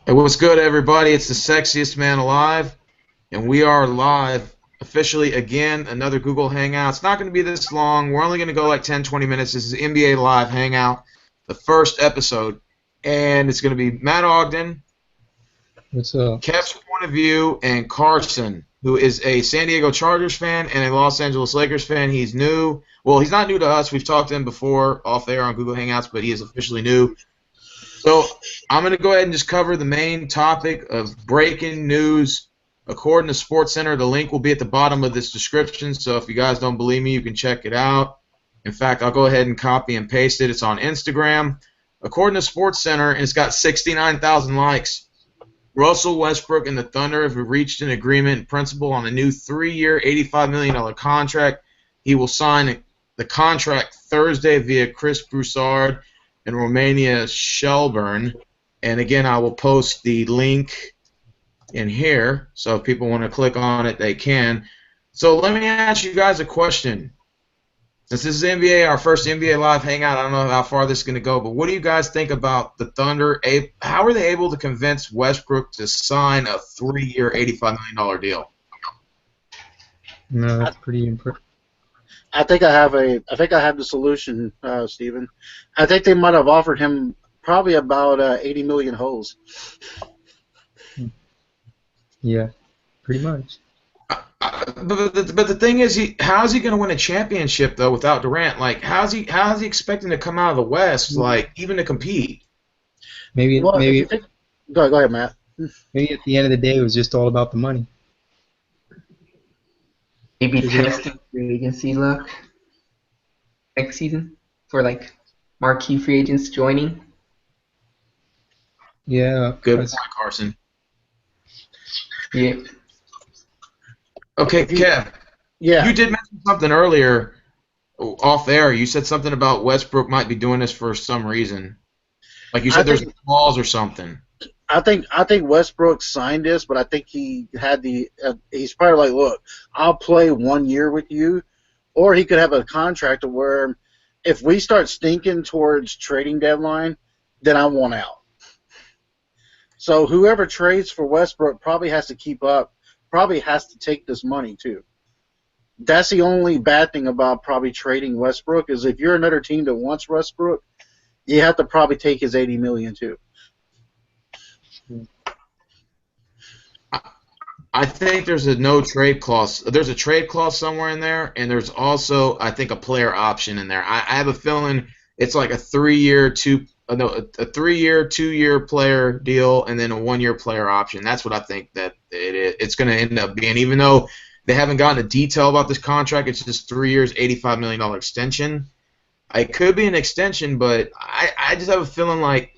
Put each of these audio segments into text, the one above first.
Hey, what's good, everybody? It's the sexiest man alive, and we are live officially again. Another Google Hangout. It's not going to be this long. We're only going to go like 10, 20 minutes. This is NBA Live Hangout, the first episode, and it's going to be Matt Ogden, What's up? Kev's point of view, and Carson, who is a San Diego Chargers fan and a Los Angeles Lakers fan. He's new. Well, he's not new to us. We've talked to him before off there on Google Hangouts, but he is officially new. So I'm going to go ahead and just cover the main topic of breaking news. According to SportsCenter, the link will be at the bottom of this description, so if you guys don't believe me, you can check it out. In fact, I'll go ahead and copy and paste it. It's on Instagram. According to SportsCenter, and it's got 69,000 likes, Russell Westbrook and the Thunder have reached an agreement in principle on a new 3-year, $85 million contract. He will sign the contract Thursday via Chris Broussard in Romania, Shelburne. And again, I will post the link in here, so if people want to click on it, they can. So let me ask you guys a question. Since this is NBA, our first NBA Live Hangout, I don't know how far this is going to go, but what do you guys think about the Thunder? How are they able to convince Westbrook to sign a 3-year, $85 million deal? No, that's pretty impressive. I think I have the solution, Steven. I think they might have offered him probably about 80 million holes. Yeah, pretty much. But the thing is, how is he going to win a championship though without Durant? Like, how's he expecting to come out of the West, like even to compete? Maybe Go ahead, Matt. maybe at the end of the day, it was just all about the money. Maybe testing free agency luck next season for like marquee free agents joining. Yeah. Good point, Carson. Yeah. Okay, Kev. Yeah. You did mention something earlier off air. You said something about Westbrook might be doing this for some reason. Like you said, there's clause or something. I think Westbrook signed this, but I think he had he's probably like, look, I'll play 1 year with you, or he could have a contract where if we start stinking towards trading deadline, then I want out. So whoever trades for Westbrook probably has to keep up, probably has to take this money too. That's the only bad thing about probably trading Westbrook is if you're another team that wants Westbrook, you have to probably take his $80 million too. I think there's a no trade clause. There's a trade clause somewhere in there, and there's also, I think, a player option in there. I have a feeling it's like a 3-year, 2-year player deal, and then a 1-year player option. That's what I think that it's going to end up being. Even though they haven't gotten a detail about this contract, it's just 3 years, $85 million extension. It could be an extension, but I just have a feeling like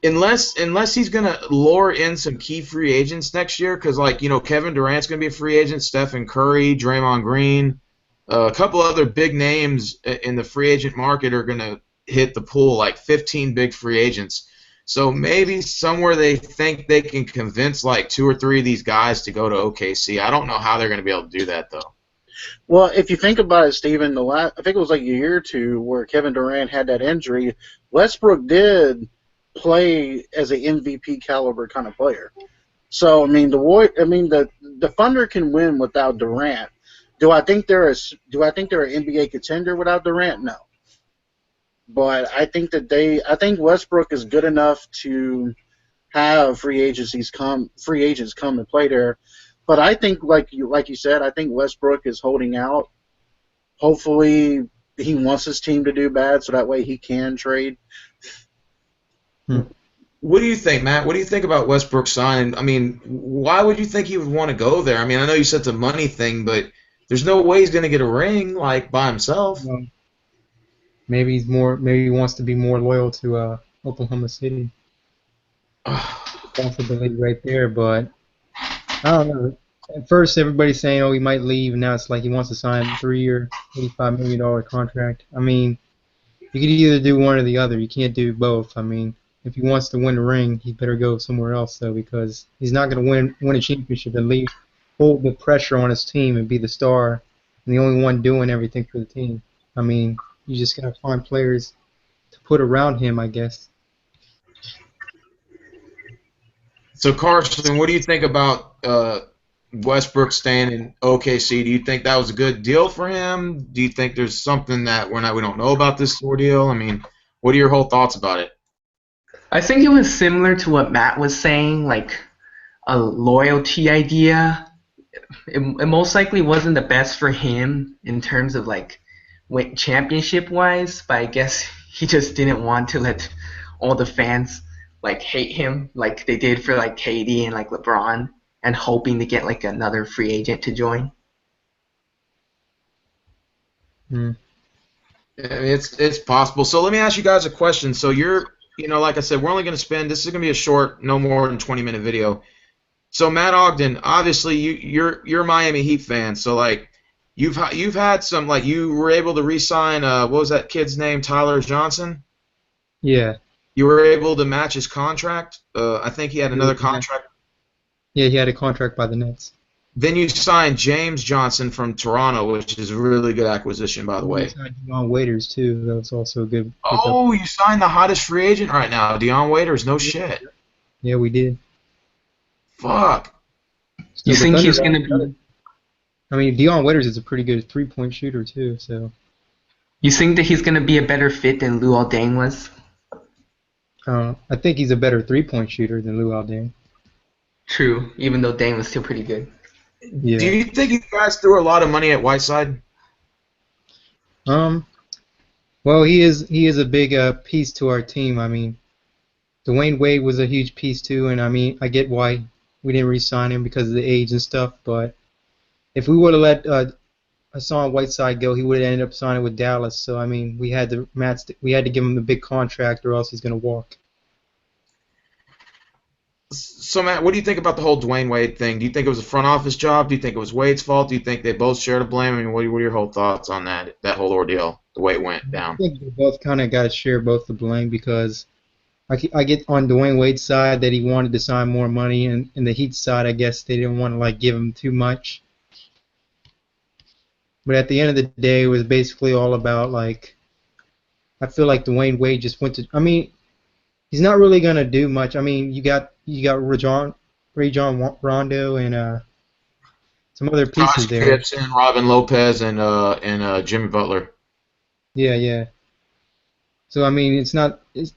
unless he's going to lure in some key free agents next year, because, like, you know, Kevin Durant's going to be a free agent, Stephen Curry, Draymond Green, a couple other big names in the free agent market are going to hit the pool, like 15 big free agents. So maybe somewhere they think they can convince like 2 or 3 of these guys to go to OKC. I don't know how they're going to be able to do that, though. Well, if you think about it, Steven, I think it was like a year or two where Kevin Durant had that injury. Westbrook did play as an MVP caliber kind of player. So I mean, the Thunder can win without Durant. Do I think they're an NBA contender without Durant? No. But I think Westbrook is good enough to have free agents come and play there. But I think, like you said, I think Westbrook is holding out. Hopefully, he wants his team to do bad, so that way he can trade. What do you think, Matt? What do you think about Westbrook signing? I mean, why would you think he would want to go there? I mean, I know you said it's a money thing, but there's no way he's going to get a ring like by himself. Maybe he wants to be more loyal to Oklahoma City. Possibility right there, but I don't know. At first, everybody's saying, "Oh, he might leave," and now it's like he wants to sign a 3-year, $85 million contract. I mean, you could either do one or the other. You can't do both. I mean, if he wants to win a ring, he better go somewhere else, though, because he's not going to win a championship and hold the pressure on his team and be the star and the only one doing everything for the team. I mean, you just got to find players to put around him, I guess. So Carson, what do you think about Westbrook staying in OKC? Do you think that was a good deal for him? Do you think there's something that we don't know about this ordeal? I mean, what are your whole thoughts about it? I think it was similar to what Matt was saying, like a loyalty idea. It most likely wasn't the best for him in terms of like championship wise, but I guess he just didn't want to let all the fans like hate him like they did for like KD and like LeBron, and hoping to get like another free agent to join. Hmm. I mean, it's possible. So let me ask you guys a question. So like I said, we're only going to spend. This is going to be a short, no more than 20-minute video. So Matt Ogden, obviously you're a Miami Heat fan. So like you've had some, like, you were able to re-sign what was that kid's name, Tyler Johnson? Yeah. You were able to match his contract. I think he had another contract. Yeah, he had a contract by the Nets. Then you signed James Johnson from Toronto, which is a really good acquisition, by the way. We signed Dion Waiters too. That was also a good pickup. Oh, you signed the hottest free agent right now, Dion Waiters. No shit. Yeah, we did. Fuck. So You the think Thunder he's lost gonna another- be? I mean, Dion Waiters is a pretty good three-point shooter too. So You think that he's gonna be a better fit than Luol Deng was? I think he's a better three-point shooter than Luol Deng. True, even though Deng was still pretty good. Yeah. Do you think you guys threw a lot of money at Whiteside? Well, he is a big piece to our team. I mean, Dwayne Wade was a huge piece too, and I mean, I get why we didn't re-sign him because of the age and stuff. But if we would have let Hassan Whiteside go, he would have ended up signing with Dallas. So I mean, we had to give him the big contract, or else he's gonna walk. So, Matt, what do you think about the whole Dwayne Wade thing? Do you think it was a front office job? Do you think it was Wade's fault? Do you think they both shared the blame? I mean, what are your whole thoughts on that whole ordeal, the way it went I down? think we both kind of got to share both the blame because I get on Dwayne Wade's side that he wanted to sign more money, and the Heat side, I guess they didn't want to like give him too much. But at the end of the day, it was basically all about like I feel like Dwayne Wade just went to. I mean, he's not really gonna do much. I mean, you got Rajon Rondo and some other pieces Josh there. Gibson, Robin Lopez, and Jimmy Butler. Yeah, yeah. So I mean,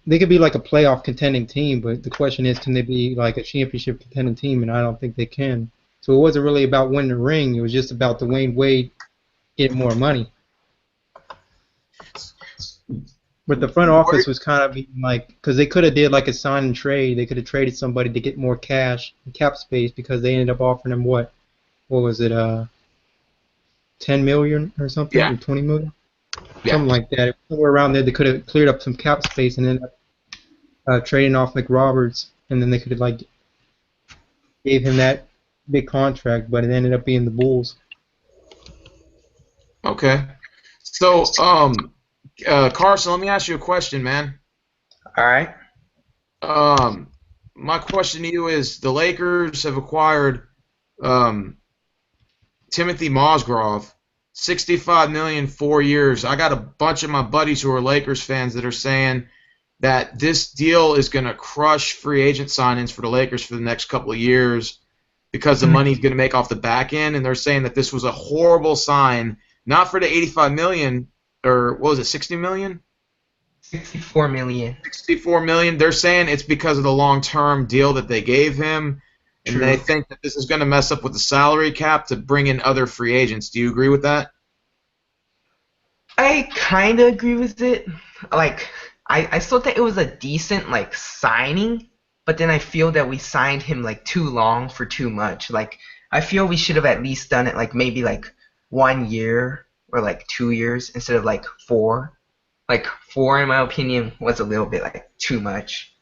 they could be like a playoff contending team, but the question is, can they be like a championship contending team? And I don't think they can. So it wasn't really about winning the ring. It was just about Dwayne Wade getting more money. But the front office was kind of like, because they could have did like a sign and trade. They could have traded somebody to get more cash and cap space because they ended up offering them what was it, 10 million or something, Yeah. or 20 million, Yeah. something like that. Somewhere around there, they could have cleared up some cap space and ended up trading off McRoberts, and then they could have like gave him that big contract, but it ended up being the Bulls. Okay. So, Carson, let me ask you a question, man. All right. My question to you is: the Lakers have acquired Timothy Mozgov, $65 million, 4 years. I got a bunch of my buddies who are Lakers fans that are saying that this deal is going to crush free agent signings for the Lakers for the next couple of years because the money he's going to make off the back end, and they're saying that this was a horrible sign, not for the $85 million, or what was it, $60 million? 64 million. 64 million. They're saying it's because of the long-term deal that they gave him, and True. they think that this is going to mess up with the salary cap to bring in other free agents. Do you agree with that? I kind of agree with it. Like, I still think it was a decent like signing, but then I feel that we signed him like too long for too much. Like, I feel we should have at least done it like maybe like 1 year or like 2 years instead of like 4. Like 4, in my opinion, was a little bit like too much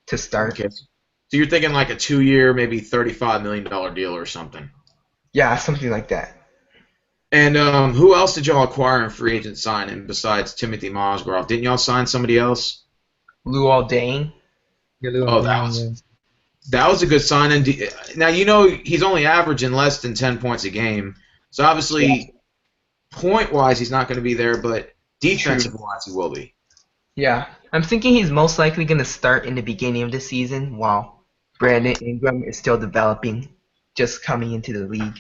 to start. Okay. So you're thinking like a 2-year, maybe $35 million deal or something. Yeah, something like that. And who else did y'all acquire in free agent signing besides Timothy Mozgov? Didn't y'all sign somebody else? Luol Deng. Oh, that was a good signing. Now, you know he's only averaging less than 10 points a game. So obviously, point-wise, he's not going to be there, but defensive-wise, he will be. Yeah, I'm thinking he's most likely going to start in the beginning of the season while Brandon Ingram is still developing, just coming into the league.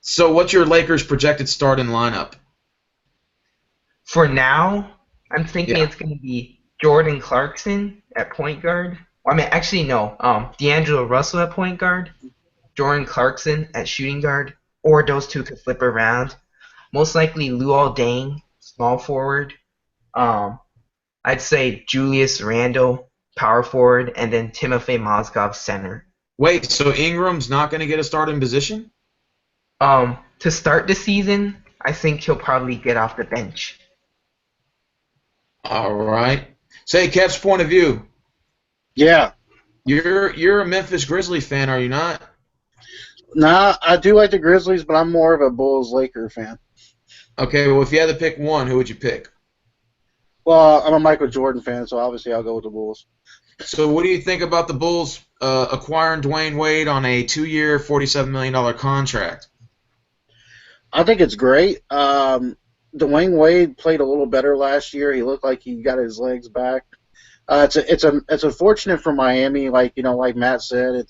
So what's your Lakers projected starting lineup? For now, I'm thinking Yeah. it's going to be Jordan Clarkson at point guard. I mean, actually, no. D'Angelo Russell at point guard, Jordan Clarkson at shooting guard, or those two could flip around. Most likely Luol Deng, small forward. I'd say Julius Randle, power forward, and then Timofey Mozgov, center. Wait, so Ingram's not going to get a starting position? To start the season, I think he'll probably get off the bench. All right. Say, Kev's point of view. Yeah. You're a Memphis Grizzlies fan, are you not? Nah, I do like the Grizzlies, but I'm more of a Bulls-Laker fan. Okay, well, if you had to pick one, who would you pick? Well, I'm a Michael Jordan fan, so obviously I'll go with the Bulls. So what do you think about the Bulls acquiring Dwayne Wade on a 2-year, $47 million contract? I think it's great. Dwayne Wade played a little better last year. He looked like he got his legs back. It's unfortunate for Miami. Like Matt said,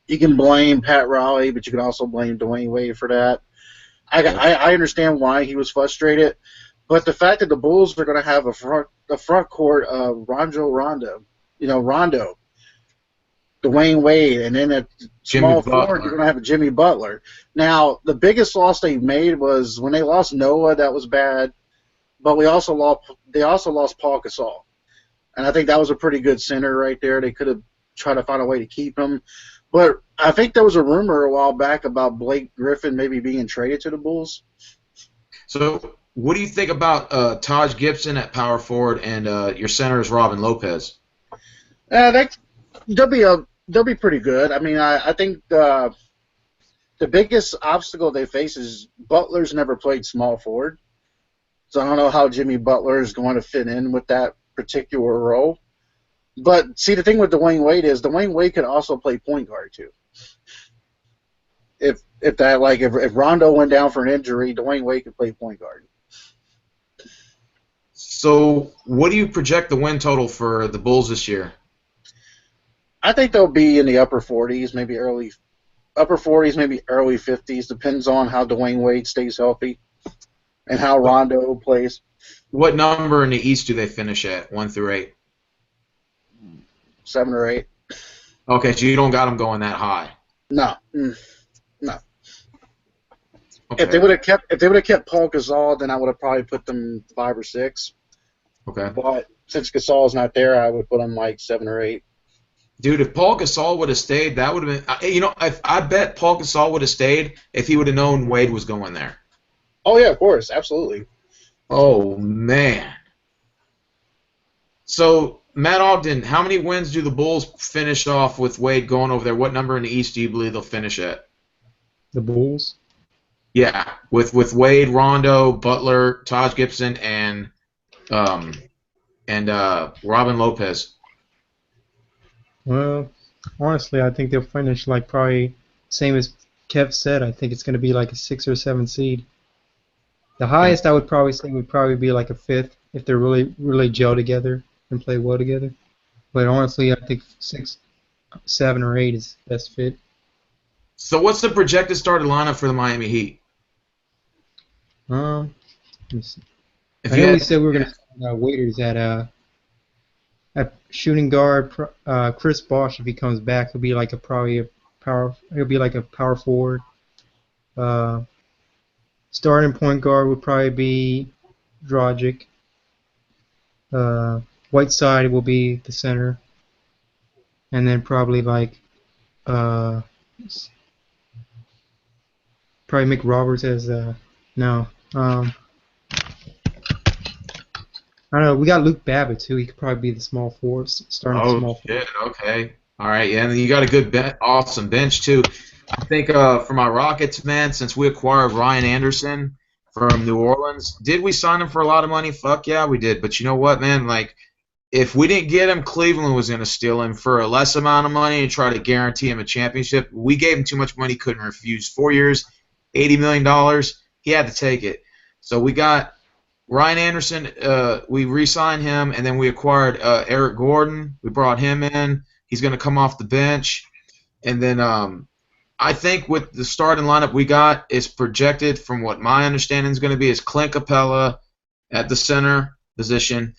you can blame Pat Riley, but you can also blame Dwayne Wade for that. I understand why he was frustrated, but the fact that the Bulls are going to have a front court of Rondo, Dwayne Wade, and then at small forward you're going to have a Jimmy Butler. Now the biggest loss they made was when they lost Noah. That was bad, but they also lost Paul Gasol, and I think that was a pretty good center right there. They could have tried to find a way to keep him. But I think there was a rumor a while back about Blake Griffin maybe being traded to the Bulls. So what do you think about Taj Gibson at power forward and your center is Robin Lopez? They'll be pretty good. I mean, I think the biggest obstacle they face is Butler's never played small forward. So I don't know how Jimmy Butler is going to fit in with that particular role. But see, the thing with Dwayne Wade is Dwayne Wade can also play point guard too. If Rondo went down for an injury, Dwayne Wade could play point guard. So what do you project the win total for the Bulls this year? I think they'll be in the upper 40s, maybe early 50s. Depends on how Dwayne Wade stays healthy and how Rondo plays. What number in the East do they finish at, 1 through 8? 7 or 8. Okay, so you don't got them going that high. No. Okay. If they would have kept Paul Gasol, then I would have probably put them 5 or 6. Okay. But since Gasol's not there, I would put them like 7 or 8. Dude, if Paul Gasol would have stayed, that would have been. I bet Paul Gasol would have stayed if he would have known Wade was going there. Oh yeah, of course, absolutely. Oh man. So Matt Ogden, how many wins do the Bulls finish off with Wade going over there? What number in the East do you believe they'll finish at? The Bulls? Yeah, with Wade, Rondo, Butler, Taj Gibson, and Robin Lopez. Well, honestly, I think they'll finish like probably same as Kev said. I think it's going to be like a 6 or 7 seed. The highest I would probably say would probably be like a 5th if they're really gel together and play well together. But honestly, I think 6, 7, or 8 is best fit. So what's the projected starting lineup for the Miami Heat? Let me see. I know we said we were going to start Waiters at shooting guard. Chris Bosh, if he comes back, he'll be like a power forward. Starting point guard would probably be Dragic. Whiteside will be the center, and then probably probably Mick Roberts as no. I don't know. We got Luke Babbitt too. He could probably be the small forward, starting small forward. Oh shit! Okay. All right. Yeah, and then you got a good, awesome bench too. I think for my Rockets, man, since we acquired Ryan Anderson from New Orleans, did we sign him for a lot of money? Fuck yeah, we did. But you know what, man? Like, if we didn't get him, Cleveland was going to steal him for a less amount of money and try to guarantee him a championship. We gave him too much money, couldn't refuse. 4 years, $80 million. He had to take it. So we got Ryan Anderson, we re-signed him, and then we acquired Eric Gordon. We brought him in. He's going to come off the bench. And then I think with the starting lineup we got is projected from what my understanding is going to be is Clint Capella at the center position.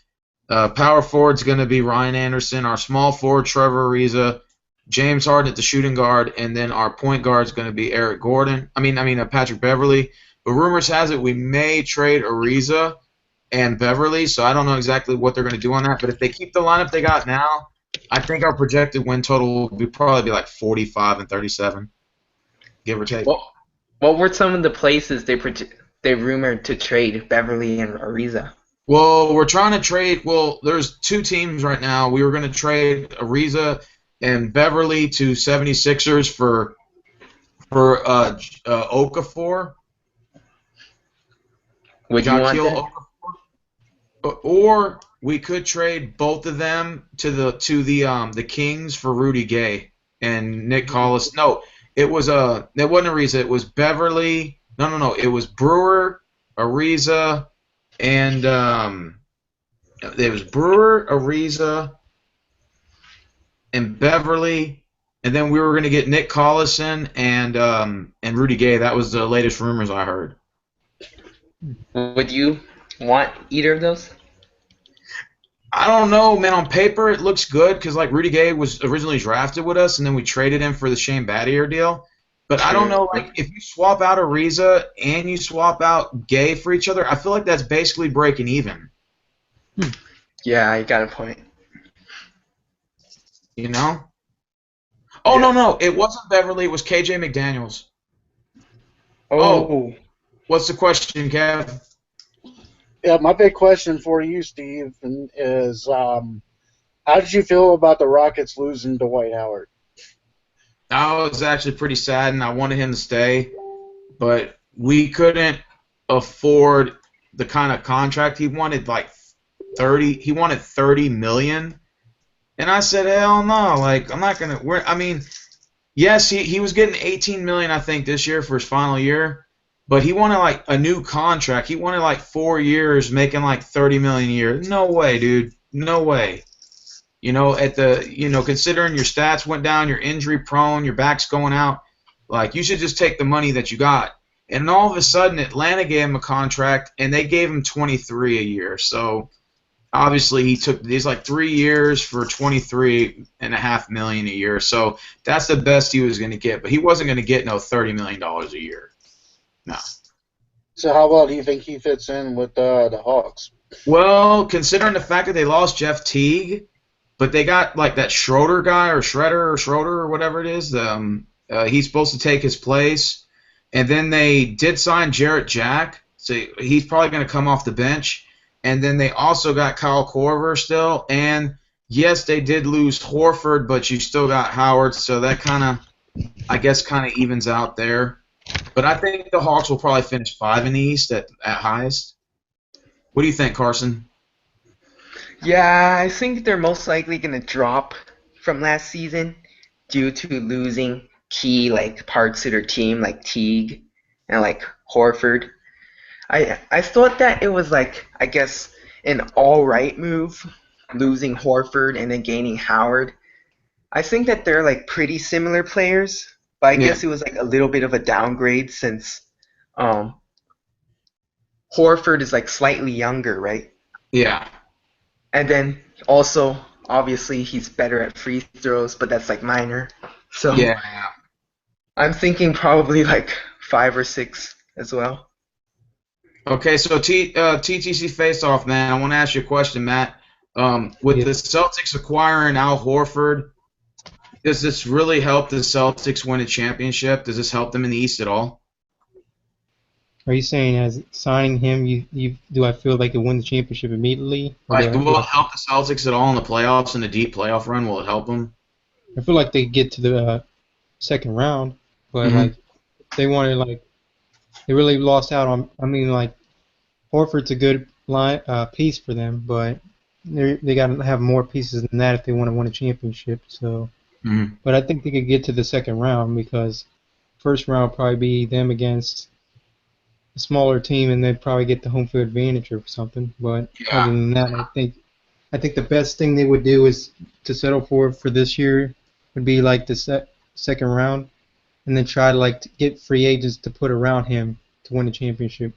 Power forward's going to be Ryan Anderson. Our small forward, Trevor Ariza. James Harden at the shooting guard. And then our point guard is going to be Eric Gordon. Patrick Beverly. But rumors has it we may trade Ariza and Beverly, so I don't know exactly what they're going to do on that. But if they keep the lineup they got now, I think our projected win total will probably be like 45 and 37, give or take. What were some of the places they rumored to trade Beverly and Ariza? Well, we're trying to trade. Well, there's two teams right now. We were going to trade Ariza and Beverly to 76ers for Okafor. Would you want that? Or we could trade both of them to the Kings for Rudy Gay and Nick Collis. No, it wasn't Ariza. It was Beverly. No. It was Brewer, Ariza, and it was Brewer, Ariza, and Beverly. And then we were going to get Nick Collison and Rudy Gay. That was the latest rumors I heard. Would you want either of those? I don't know, man. On paper, it looks good because like Rudy Gay was originally drafted with us, and then we traded him for the Shane Battier deal. But I don't know, like if you swap out Ariza and you swap out Gay for each other, I feel like that's basically breaking even. Yeah, you got a point. You know? Oh yeah. No, it wasn't Beverly. It was KJ McDaniels. Oh. What's the question, Kev? Yeah, my big question for you, Steve, is how did you feel about the Rockets losing Dwight Howard? I was actually pretty sad, and I wanted him to stay, but we couldn't afford the kind of contract he wanted. Like 30, he wanted $30 million, and I said, hell no, like I'm not gonna. Yes, he was getting $18 million, I think, this year for his final year. But he wanted like a new contract. He wanted like 4 years, making like $30 million a year. No way, dude. No way. Considering your stats went down, you're injury prone, your back's going out, like you should just take the money that you got. And all of a sudden, Atlanta gave him a contract, and they gave him $23 a year. So obviously, he took these like 3 years for $23.5 million a year. So that's the best he was going to get. But he wasn't going to get no $30 million a year. No. So how well do you think he fits in with the Hawks? Well, considering the fact that they lost Jeff Teague, but they got like that Schroeder guy or Schroeder or whatever it is. He's supposed to take his place. And then they did sign Jarrett Jack, so he's probably going to come off the bench. And then they also got Kyle Korver still. And yes, they did lose Horford, but you still got Howard, so that kind of evens out there. But I think the Hawks will probably finish 5 in the East at highest. What do you think, Carson? Yeah, I think they're most likely going to drop from last season due to losing key parts of their team like Teague and Horford. I thought that it was an all right move losing Horford and then gaining Howard. I think that they're pretty similar players. But I guess it was a little bit of a downgrade since Horford is slightly younger, right? Yeah. And then also, obviously, he's better at free throws, but that's minor. So yeah. I'm thinking probably 5 or 6 as well. Okay, so TTC face-off, man. I want to ask you a question, Matt. With the Celtics acquiring Al Horford, does this really help the Celtics win a championship? Does this help them in the East at all? Are you saying as signing him, do I feel like it win the championship immediately? Will it help the Celtics at all in the playoffs, in the deep playoff run? Will it help them? I feel like they get to the second round, but they wanted they really lost out on. Horford's a good piece for them, but they got to have more pieces than that if they want to win a championship. So. Mm-hmm. But I think they could get to the second round because first round will probably be them against a smaller team and they'd probably get the home field advantage or something. But Yeah. other than that, I think the best thing they would do is to settle for this year would be like the second round, and then try to like to get free agents to put around him to win the championship.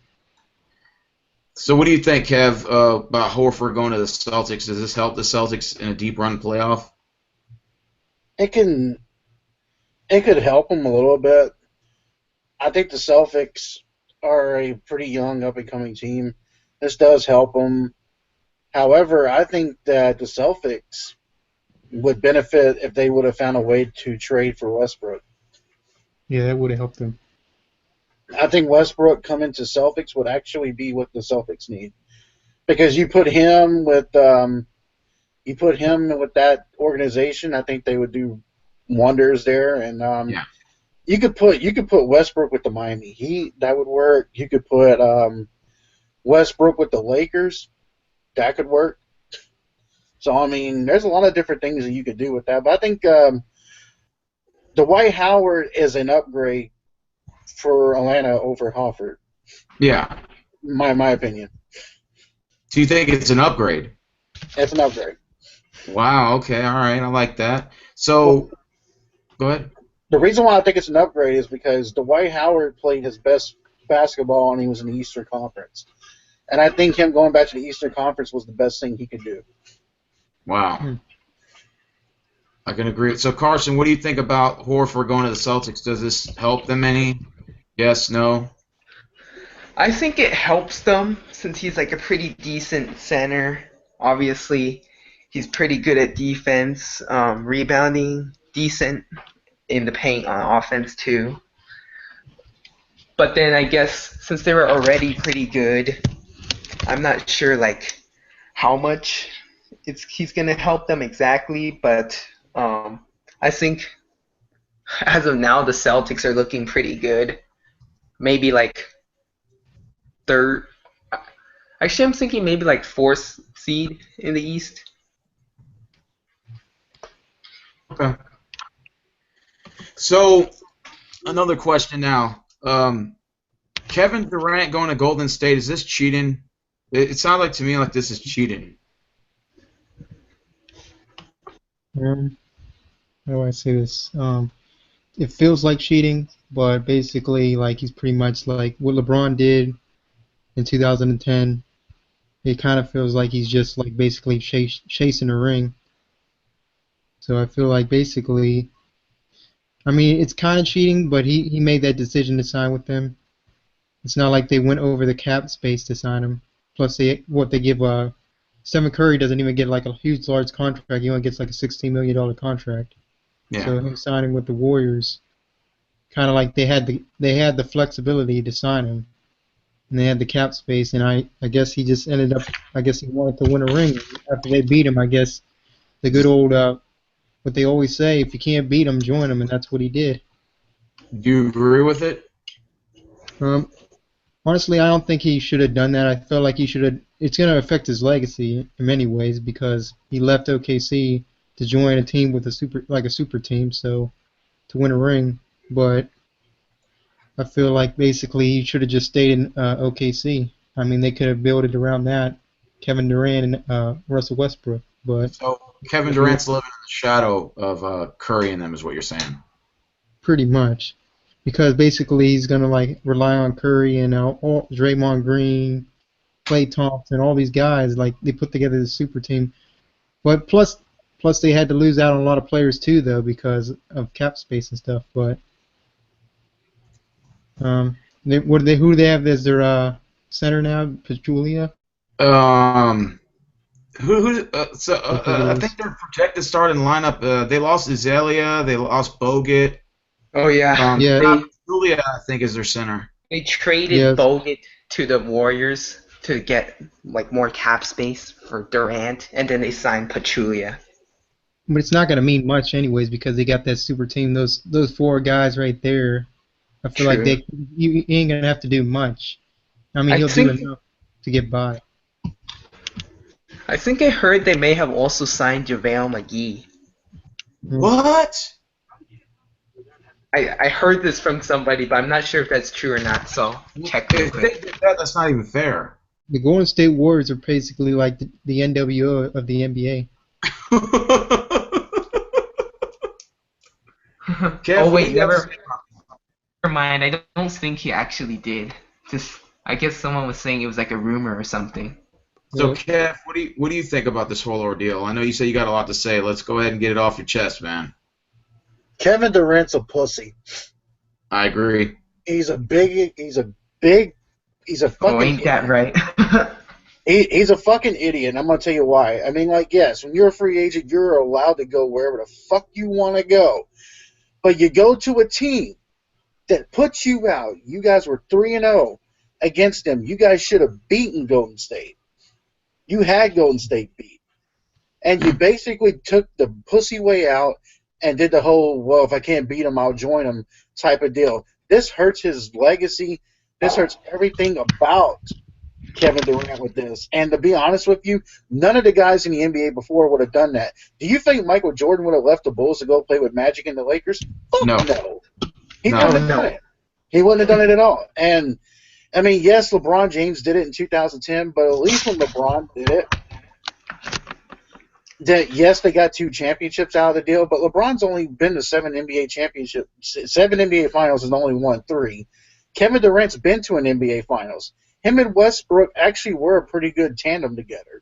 So what do you think, Kev, about Horford going to the Celtics? Does this help the Celtics in a deep run playoff? It could help them a little bit. I think the Celtics are a pretty young, up and coming team. This does help them. However, I think that the Celtics would benefit if they would have found a way to trade for Westbrook. Yeah, that would have helped them. I think Westbrook coming to Celtics would actually be what the Celtics need, because you put him with that organization. I think they would do wonders there. And Yeah. you could put Westbrook with the Miami Heat. That would work. You could put Westbrook with the Lakers. That could work. So I mean, there's a lot of different things that you could do with that. But I think Dwight Howard is an upgrade for Atlanta over Horford. Yeah. My opinion. Do you think it's an upgrade? It's an upgrade. Wow. Okay. All right. I like that. So, go ahead. The reason why I think it's an upgrade is because Dwight Howard played his best basketball and he was in the Eastern Conference. And I think him going back to the Eastern Conference was the best thing he could do. Wow. I can agree. So, Carson, what do you think about Horford going to the Celtics? Does this help them any? Yes, no? I think it helps them since he's like a pretty decent center. Obviously, he's pretty good at defense, rebounding, decent in the paint on offense too. But then I guess since they were already pretty good, I'm not sure like how much he's gonna help them exactly. But I think as of now the Celtics are looking pretty good. Maybe like third. Actually, I'm thinking maybe like fourth seed in the East. Okay. So, another question now. Kevin Durant going to Golden State, is this cheating? It sounds like to me like this is cheating. How do I say this? It feels like cheating, but basically, like he's pretty much like what LeBron did in 2010. It kind of feels like he's just like basically chasing a ring. So I feel like basically, I mean, it's kind of cheating, but he made that decision to sign with them. It's not like they went over the cap space to sign him. Plus, they give Stephen Curry doesn't even get like a huge large contract. He only gets like a $16 million contract. Yeah. So him signing with the Warriors, kind of like they had the flexibility to sign him, and they had the cap space. And I guess he just ended up. I guess he wanted to win a ring after they beat him. I guess the good old what they always say: if you can't beat him, join him, and that's what he did. Do you agree with it? Honestly, I don't think he should have done that. I felt like he should have. It's going to affect his legacy in many ways because he left OKC to join a team with a super team, so to win a ring. But I feel like basically he should have just stayed in OKC. I mean, they could have built it around that, Kevin Durant and Russell Westbrook. But So, Kevin Durant's living in the shadow of Curry and them is what you're saying. pretty much, because basically he's going to like rely on Curry and Draymond Green, Klay Thompson, all these guys. Like they put together the super team. But plus they had to lose out on a lot of players too, though, because of cap space and stuff. But who do they have as their center now? Pachulia? I think their projected starting lineup. They lost Azalea. They lost Bogut. Oh yeah. Yeah. Julia, I think, is their center. They traded Bogut to the Warriors to get like more cap space for Durant, and then they signed Pachulia. But it's not going to mean much anyways because they got that super team. Those four guys right there. I feel like you ain't going to have to do much. I mean, he'll do enough to get by. I think I heard they may have also signed JaVale McGee. What? I heard this from somebody, but I'm not sure if that's true or not. So check real If they quick. did that, that's not even fair. The Golden State Warriors are basically like the NWO of the NBA. Kev, Oh what do wait, you have to never say about mind. I don't think he actually did. Just I guess someone was saying it was like a rumor or something. So, Yep. Kev, what do you think about this whole ordeal? I know you said you got a lot to say. Let's go ahead and get it off your chest, man. Kevin Durant's a pussy. I agree. He's a Oh, fucking ain't that idiot. right? He's a fucking idiot. I'm gonna tell you why. I mean, like, yes, when you're a free agent, you're allowed to go wherever the fuck you want to go. But you go to a team that puts you out. You guys were 3-0 against them. You guys should have beaten Golden State. You had Golden State beat. And you basically took the pussy way out and did the whole, well, if I can't beat him, I'll join him type of deal. This hurts his legacy. This hurts everything about Kevin Durant with this. And to be honest with you, none of the guys in the NBA before would have done that. Do you think Michael Jordan would have left the Bulls to go play with Magic and the Lakers? Fuck No. no. He No. wouldn't have done it. He wouldn't have done it at all. And, I mean, yes, LeBron James did it in 2010, but at least when LeBron did it, yes, they got 2 championships out of the deal, but LeBron's only been to 7 NBA finals and only won 3. Kevin Durant's been to an NBA finals. Him and Westbrook actually were a pretty good tandem together.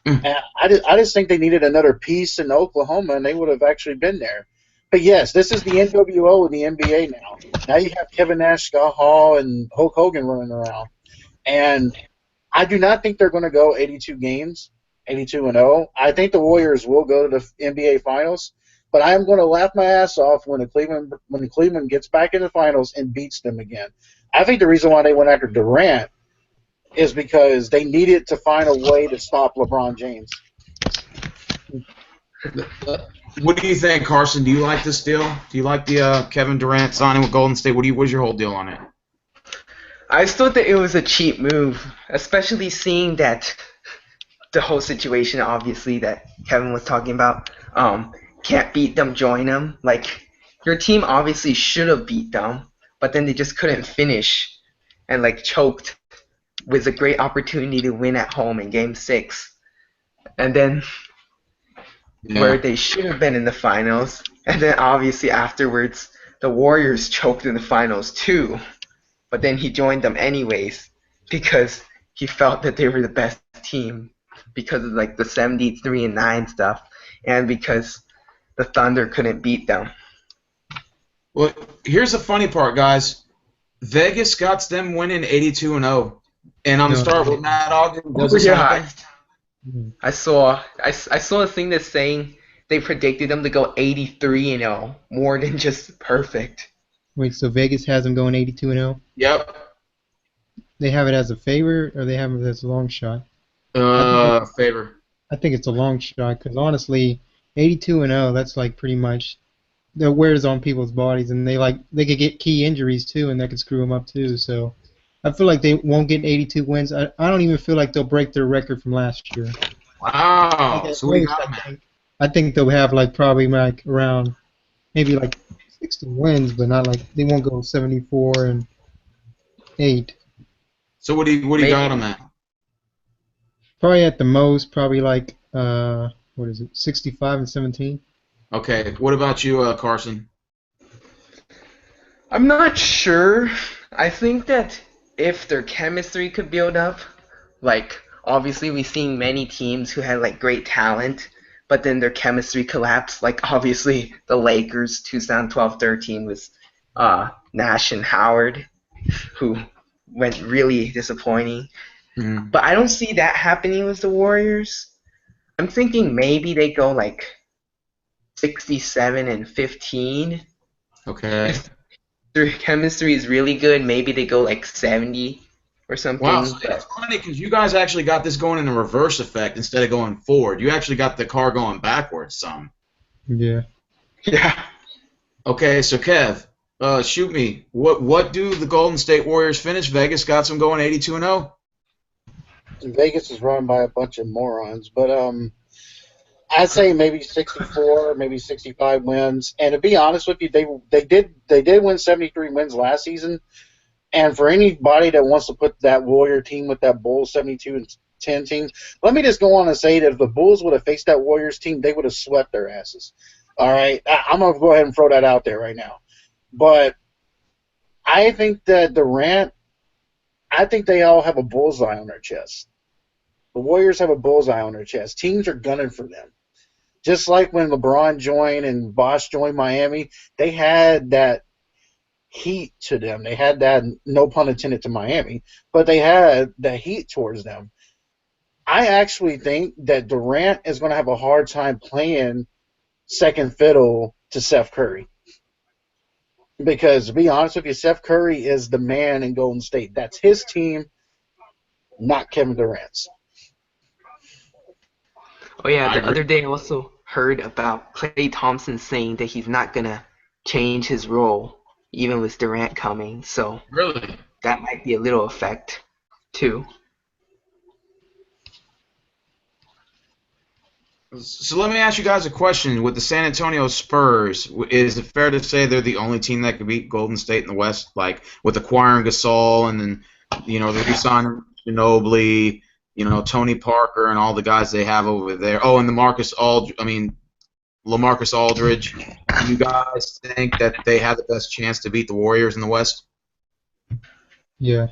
And I just think they needed another piece in Oklahoma, and they would have actually been there. But yes, this is the NWO in the NBA now. Now you have Kevin Nash, Scott Hall, and Hulk Hogan running around. And I do not think they're going to go 82 games, 82-0. I think the Warriors will go to the NBA Finals, but I am going to laugh my ass off when Cleveland gets back in the finals and beats them again. I think the reason why they went after Durant is because they needed to find a way to stop LeBron James. What do you think, Carson? Do you like this deal? Do you like the Kevin Durant signing with Golden State? What's your whole deal on it? I still think it was a cheap move, especially seeing that the whole situation, obviously, that Kevin was talking about. Can't beat them, join them. Like, your team obviously should have beat them, but then they just couldn't finish and, like, choked with a great opportunity to win at home in Game 6. And then where they should have been in the finals. And then, obviously, afterwards, the Warriors choked in the finals, too. But then he joined them anyways because he felt that they were the best team because of like the 73-9 stuff and because the Thunder couldn't beat them. Well, here's the funny part, guys. Vegas got them winning 82-0. And I'm going to start with Matt Ogden. Does this happen? I saw a thing that's saying they predicted them to go 83-0, more than just perfect. Wait, so Vegas has them going 82-0? Yep. They have it as a favor, or they have it as a long shot? Favor. I think it's a long shot because honestly, 82-0, that's like pretty much the wears on people's bodies, and they could get key injuries too, and that could screw them up too. So I feel like they won't get 82 wins. I don't even feel like they'll break their record from last year. Wow. So what do you got, I think they'll have like probably like around maybe like 60 wins, but not like they won't go 74-8. So what do you got on that? Probably at the most, probably like 65-17. Okay. What about you, Carson? I'm not sure. I think that if their chemistry could build up, like obviously we've seen many teams who had like great talent, but then their chemistry collapsed. Like obviously the Lakers 2012-13 was Nash and Howard, who went really disappointing. Mm-hmm. But I don't see that happening with the Warriors. I'm thinking maybe they go like 67-15. Okay. If their chemistry is really good, maybe they go like 70 or something. Wow, so that's funny because you guys actually got this going in a reverse effect instead of going forward. You actually got the car going backwards some. Yeah. Yeah. Okay, so Kev, shoot me. What do the Golden State Warriors finish? Vegas got them going 82-0. And Vegas is run by a bunch of morons, but I'd say maybe 64, maybe 65 wins. And to be honest with you, they did win 73 wins last season. And for anybody that wants to put that Warrior team with that Bulls 72-10 team, let me just go on and say that if the Bulls would have faced that Warriors team, they would have swept their asses. All right, I'm gonna go ahead and throw that out there right now. But I think that Durant, I think they all have a bullseye on their chest. The Warriors have a bullseye on their chest. Teams are gunning for them. Just like when LeBron joined and Bosh joined Miami, they had that heat to them. They had that, no pun intended to Miami, but they had that heat towards them. I actually think that Durant is going to have a hard time playing second fiddle to Steph Curry. Because to be honest with you, Steph Curry is the man in Golden State. That's his team, not Kevin Durant's. Oh yeah, the other day I also heard about Klay Thompson saying that he's not gonna change his role even with Durant coming. So Really? that might be a little effect too. So let me ask you guys a question. With the San Antonio Spurs, is it fair to say they're the only team that could beat Golden State in the West, like with acquiring Gasol and then, the re-signing Ginobili, Tony Parker and all the guys they have over there. Oh, and LaMarcus Aldridge. Do you guys think that they have the best chance to beat the Warriors in the West? Yeah,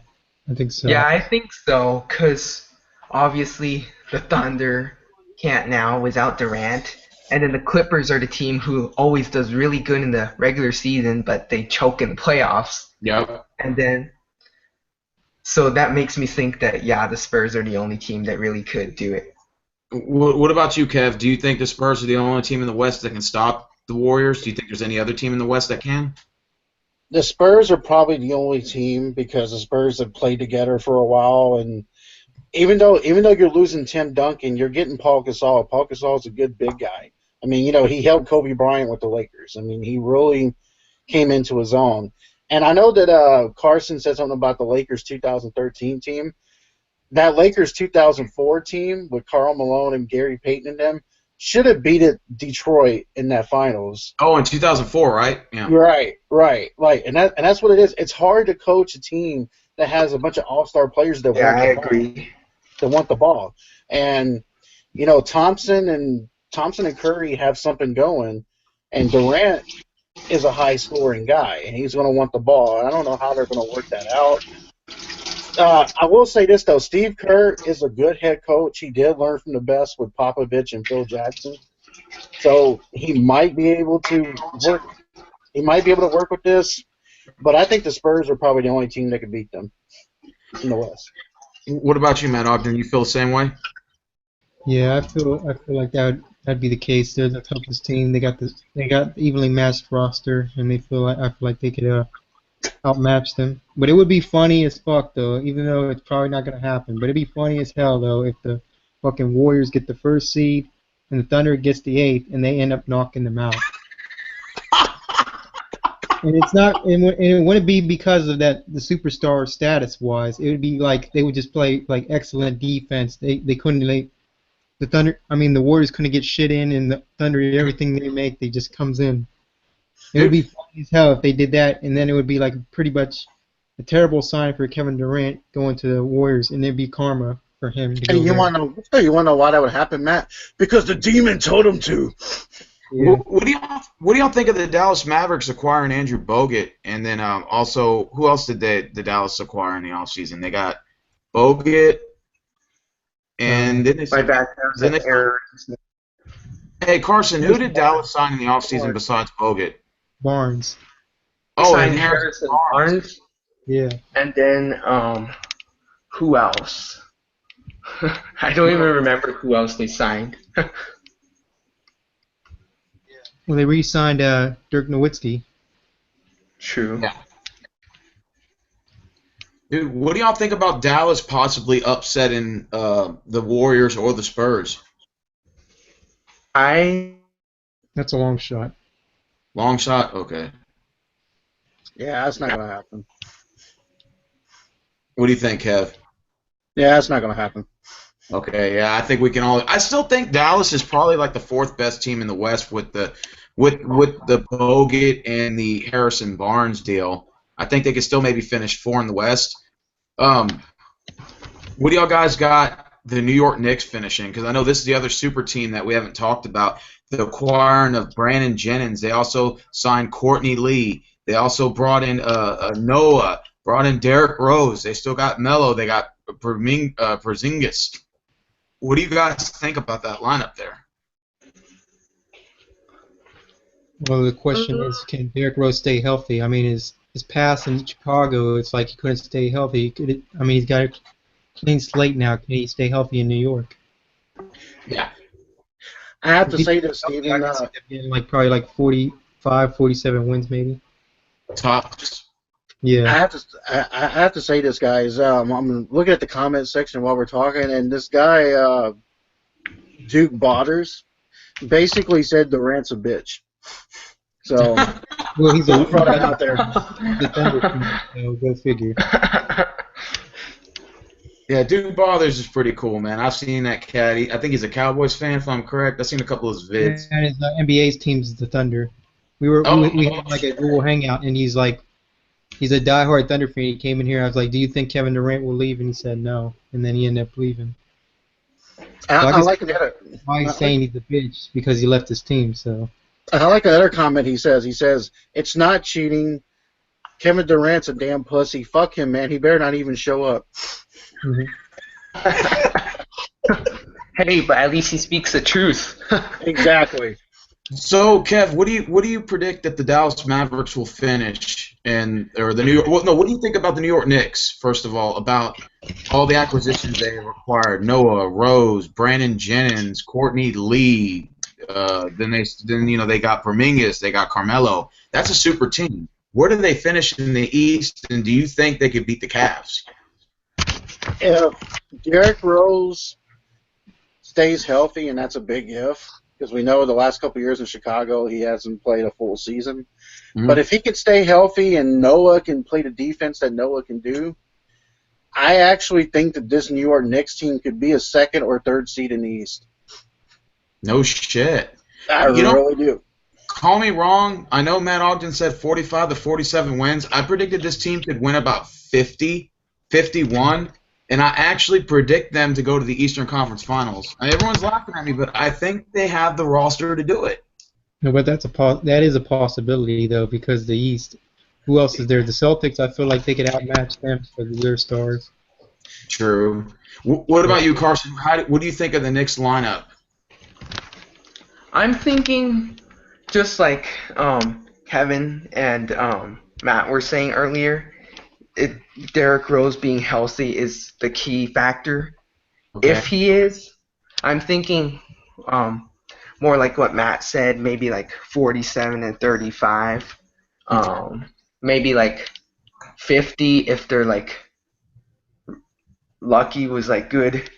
I think so. Yeah, I think so, because obviously the Thunder can't now without Durant. And then the Clippers are the team who always does really good in the regular season, but they choke in the playoffs. Yep. And then, so that makes me think that, yeah, the Spurs are the only team that really could do it. What about you, Kev? Do you think the Spurs are the only team in the West that can stop the Warriors? Do you think there's any other team in the West that can? The Spurs are probably the only team because the Spurs have played together for a while, and even though you're losing Tim Duncan, you're getting Paul Gasol. Paul Gasol is a good big guy. I mean, he helped Kobe Bryant with the Lakers. I mean, he really came into his own. And I know that Carson said something about the Lakers 2013 team. That Lakers 2004 team with Karl Malone and Gary Payton and them should have beat Detroit in that finals. Oh, in 2004, right? Yeah. Right. And that's what it is. It's hard to coach a team that has a bunch of all-star players that want the ball. And Thompson and Curry have something going, and Durant is a high-scoring guy, and he's going to want the ball. And I don't know how they're going to work that out. I will say this, though. Steve Kerr is a good head coach. He did learn from the best with Popovich and Phil Jackson. So he might be able to work. He might be able to work with this. But I think the Spurs are probably the only team that could beat them in the West. What about you, Matt Ogden? You feel the same way? Yeah, I feel like that'd be the case. They're the toughest team. They got evenly matched roster, and I feel like they could outmatch them. But it would be funny as fuck though, even though it's probably not gonna happen. But it'd be funny as hell though if the fucking Warriors get the first seed and the Thunder gets the 8th, and they end up knocking them out. And it's not, and it wouldn't be because of that the superstar status wise. It would be like they would just play like excellent defense. They couldn't the Warriors couldn't get shit in, and the Thunder everything they make they just comes in. It would be funny as hell if they did that, and then it would be like pretty much a terrible sign for Kevin Durant going to the Warriors, and it'd be karma for him. To Hey, you want to know why that would happen, Matt? Because the demon told him to. Yeah. What do y'all think of the Dallas Mavericks acquiring Andrew Bogut, and then also who else did the Dallas acquire in the offseason? They got Bogut, and then Hey Carson, who did Dallas sign in the offseason besides Bogut? Barnes. Oh, Signed and Harrison Barnes. Barnes. Yeah. And then who else? I don't even remember who else they signed. Well, they re-signed Dirk Nowitzki. True. Yeah. Dude, what do y'all think about Dallas possibly upsetting the Warriors or the Spurs? That's a long shot. Long shot? Okay. Yeah, that's not going to happen. What do you think, Kev? Yeah, that's not going to happen. Okay, yeah, I think we can all. I still think Dallas is probably like the fourth best team in the West with the Bogut and the Harrison Barnes deal. I think they could still maybe finish four in the West. Um, what do y'all guys got the New York Knicks finishing? Because I know this is the other super team that we haven't talked about. The acquiring of Brandon Jennings. They also signed Courtney Lee. They also brought in Noah. Brought in Derrick Rose. They still got Melo. They got Porzingis. What do you guys think about that lineup there? Well, the question is, can Derrick Rose stay healthy? I mean, his past in Chicago, it's like he couldn't stay healthy. I mean, he's got a clean slate now. Can he stay healthy in New York? Yeah. I have to say this, Steven. Like probably like 45, 47 wins maybe. Tops. Yeah. I have to say this, guys. I'm looking at the comment section while we're talking, and this guy, Duke Botters, basically said Durant's a bitch. So, Well, he's a brought it out there. So go figure. Yeah, Duke Bothers is pretty cool, man. I've seen that cat. I think he's a Cowboys fan, if I'm correct. I've seen a couple of his vids. And his NBA's team's the Thunder. We had like a Google hangout, and he's a diehard Thunder fan. He came in here. I was like, "Do you think Kevin Durant will leave?" And he said no, and then he ended up leaving. I like the why he's saying he's a bitch because he left his team. So I like the other comment he says. He says it's not cheating. Kevin Durant's a damn pussy. Fuck him, man. He better not even show up. Hey, but at least he speaks the truth. Exactly. So, Kev, what do you predict that the Dallas Mavericks will finish, or the New York? Well, no, what do you think about the New York Knicks? First of all, about all the acquisitions they required: Noah, Rose, Brandon Jennings, Courtney Lee. Then they got Porzingis, they got Carmelo. That's a super team. Where do they finish in the East? And do you think they could beat the Cavs? If Derrick Rose stays healthy, and that's a big if, because we know the last couple of years in Chicago he hasn't played a full season. Mm-hmm. But if he could stay healthy and Noah can play the defense that Noah can do, I actually think that this New York Knicks team could be a second or third seed in the East. No shit. I really do. Call me wrong. I know Matt Ogden said 45 to 47 wins. I predicted this team could win about 50, 51. And I actually predict them to go to the Eastern Conference Finals. Everyone's laughing at me, but I think they have the roster to do it. No, but that is a possibility though, because the East. Who else is there? The Celtics. I feel like they could outmatch them for their stars. True. What about you, Carson? What do you think of the Knicks lineup? I'm thinking, just like Kevin and Matt were saying earlier. Derrick Rose being healthy is the key factor. Okay. If he is, I'm thinking more like what Matt said, maybe like 47 and 35. Maybe like 50 if they're like lucky was like good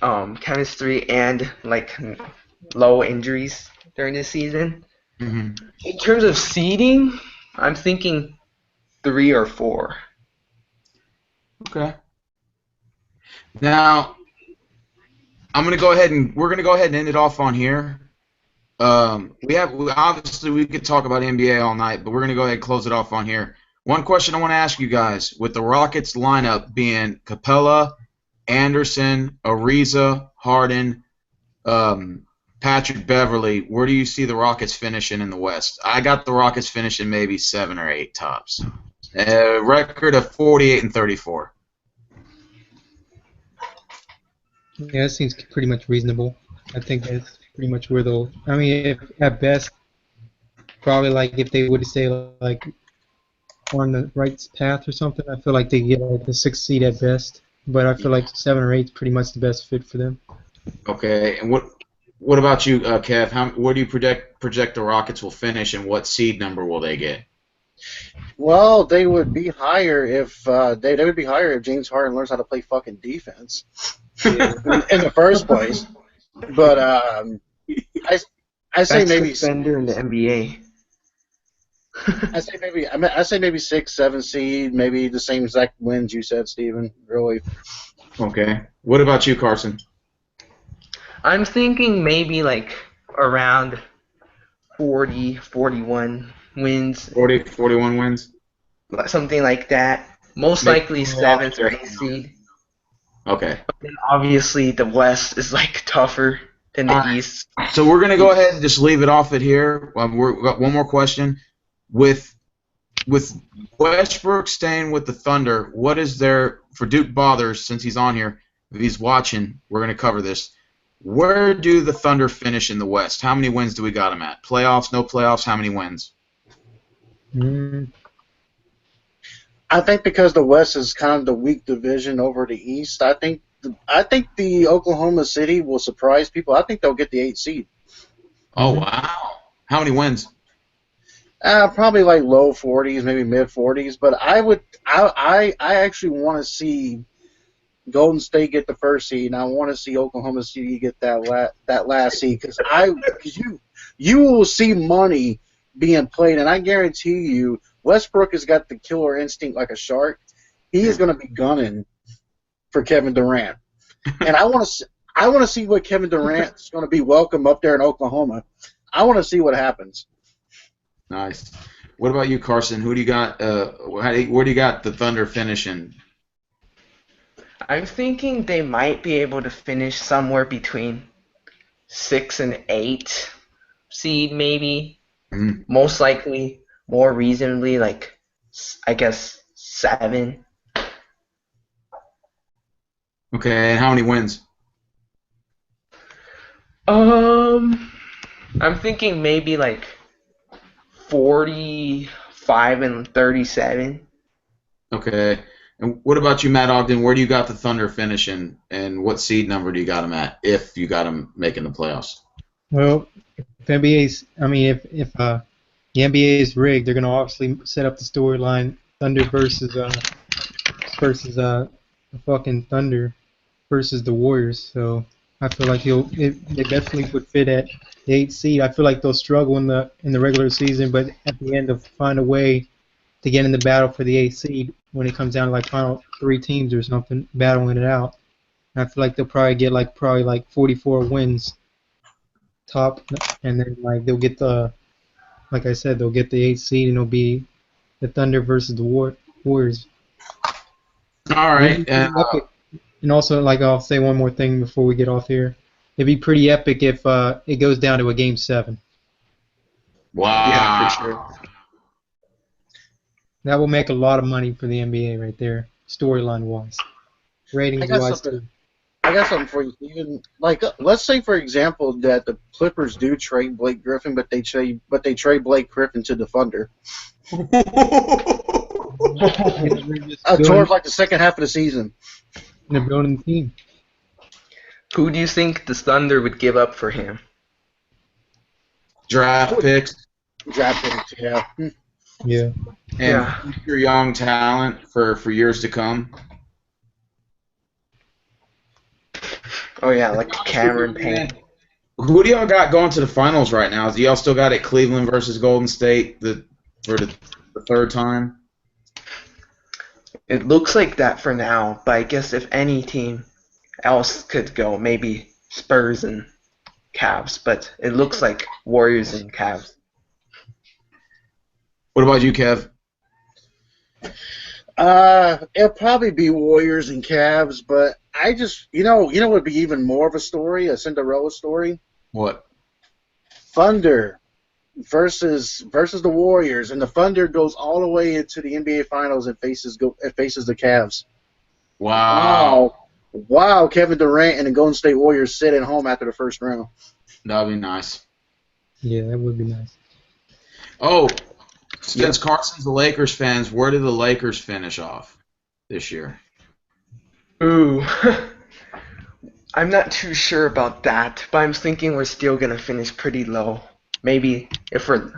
chemistry and like low injuries during the season. Mm-hmm. In terms of seeding, I'm thinking 3 or 4. Okay. Now, we're gonna go ahead and end it off on here. Obviously we could talk about NBA all night, but we're gonna go ahead and close it off on here. One question I want to ask you guys: with the Rockets lineup being Capella, Anderson, Ariza, Harden, Patrick Beverly, where do you see the Rockets finishing in the West? I got the Rockets finishing maybe 7 or 8 tops. Record of 48 and 34. Yeah, that seems pretty much reasonable. I think that's pretty much where they'll. I mean, if, at best, probably like if they would stay like on the right path or something, I feel like they get like the 6th seed at best. But I feel like 7 or 8 is pretty much the best fit for them. Okay, and what about you, Kev? Where do you project the Rockets will finish, and what seed number will they get? Well, they would be higher if they would be higher if James Harden learns how to play fucking defense in the first place. But I say maybe defender in the NBA. I say maybe 6, 7 seed, maybe the same exact wins you said, Steven. Really. Okay. What about you, Carson? I'm thinking maybe like around 40, 41 wins, 40, 41 wins. something like that. Most Make likely the playoffs. seventh or eighth seed. Okay. And obviously the West is like tougher than All the right. East. So we're gonna go ahead and just leave it off at here. We've got one more question. With Westbrook staying with the Thunder, what is there for Duke Bothers, since he's on here, if he's watching, we're going to cover this. Where do the Thunder finish in the West? How many wins do we got them at? Playoffs, no playoffs, how many wins? I think because the West is kind of the weak division over the East, I think the Oklahoma City will surprise people. I think they'll get the 8th seed. Oh, wow. How many wins? Probably like low 40s, maybe mid 40s. But I actually want to see Golden State get the 1st seed, and I want to see Oklahoma City get that last seed because you will see money being played, and I guarantee you Westbrook has got the killer instinct like a shark. He is going to be gunning for Kevin Durant, and I want to see what Kevin Durant's going to be welcome up there in Oklahoma. I want to see what happens. Nice. What about you, Carson? Who do you got? Where do you got the Thunder finishing? I'm thinking they might be able to finish somewhere between 6 and 8 seed, maybe. Mhm. Most likely, more reasonably, like I guess 7. Okay, and how many wins? I'm thinking maybe like 45 and 37. Okay. And what about you, Matt Ogden? Where do you got the Thunder finishing, and what seed number do you got them at, if you got them making the playoffs? Well, if the NBA is rigged, they're gonna obviously set up the storyline Thunder versus the fucking Thunder versus the Warriors. So I feel like they definitely would fit at the 8th seed. I feel like they'll struggle in the regular season, but at the end they'll find a way to get in the battle for the 8th seed when it comes down to like final 3 teams or something battling it out. And I feel like they'll probably get like 44 wins top, and then like they'll get like I said, they'll get the 8th seed, and it'll be the Thunder versus the Warriors. All right. And also, like, I'll say one more thing before we get off here. It'd be pretty epic if it goes down to a Game 7. Wow. Yeah, for sure. That will make a lot of money for the NBA right there, storyline wise, ratings wise too. I got something for you, Steven. Like, let's say, for example, that the Clippers do trade Blake Griffin, but they trade Blake Griffin to the Thunder. Towards like the second half of the season. They're building the team. Who do you think the Thunder would give up for him? Draft picks. Draft picks, yeah. Yeah. And future young talent for years to come. Oh yeah, like Cameron Payne. Who do y'all got going to the finals right now? Do y'all still got it Cleveland versus Golden State for the 3rd time? It looks like that for now, but I guess if any team else could go, maybe Spurs and Cavs, but it looks like Warriors and Cavs. What about you, Kev? It'll probably be Warriors and Cavs, but I just, what would be even more of a story, a Cinderella story? What? Thunder versus the Warriors, and the Thunder goes all the way into the NBA Finals and faces the Cavs. Wow, Kevin Durant and the Golden State Warriors sit at home after the 1st round. That'd be nice. Yeah, that would be nice. Oh, since Carson's the Lakers fans, where did the Lakers finish off this year? Ooh. I'm not too sure about that, but I'm thinking we're still gonna finish pretty low. Maybe if we're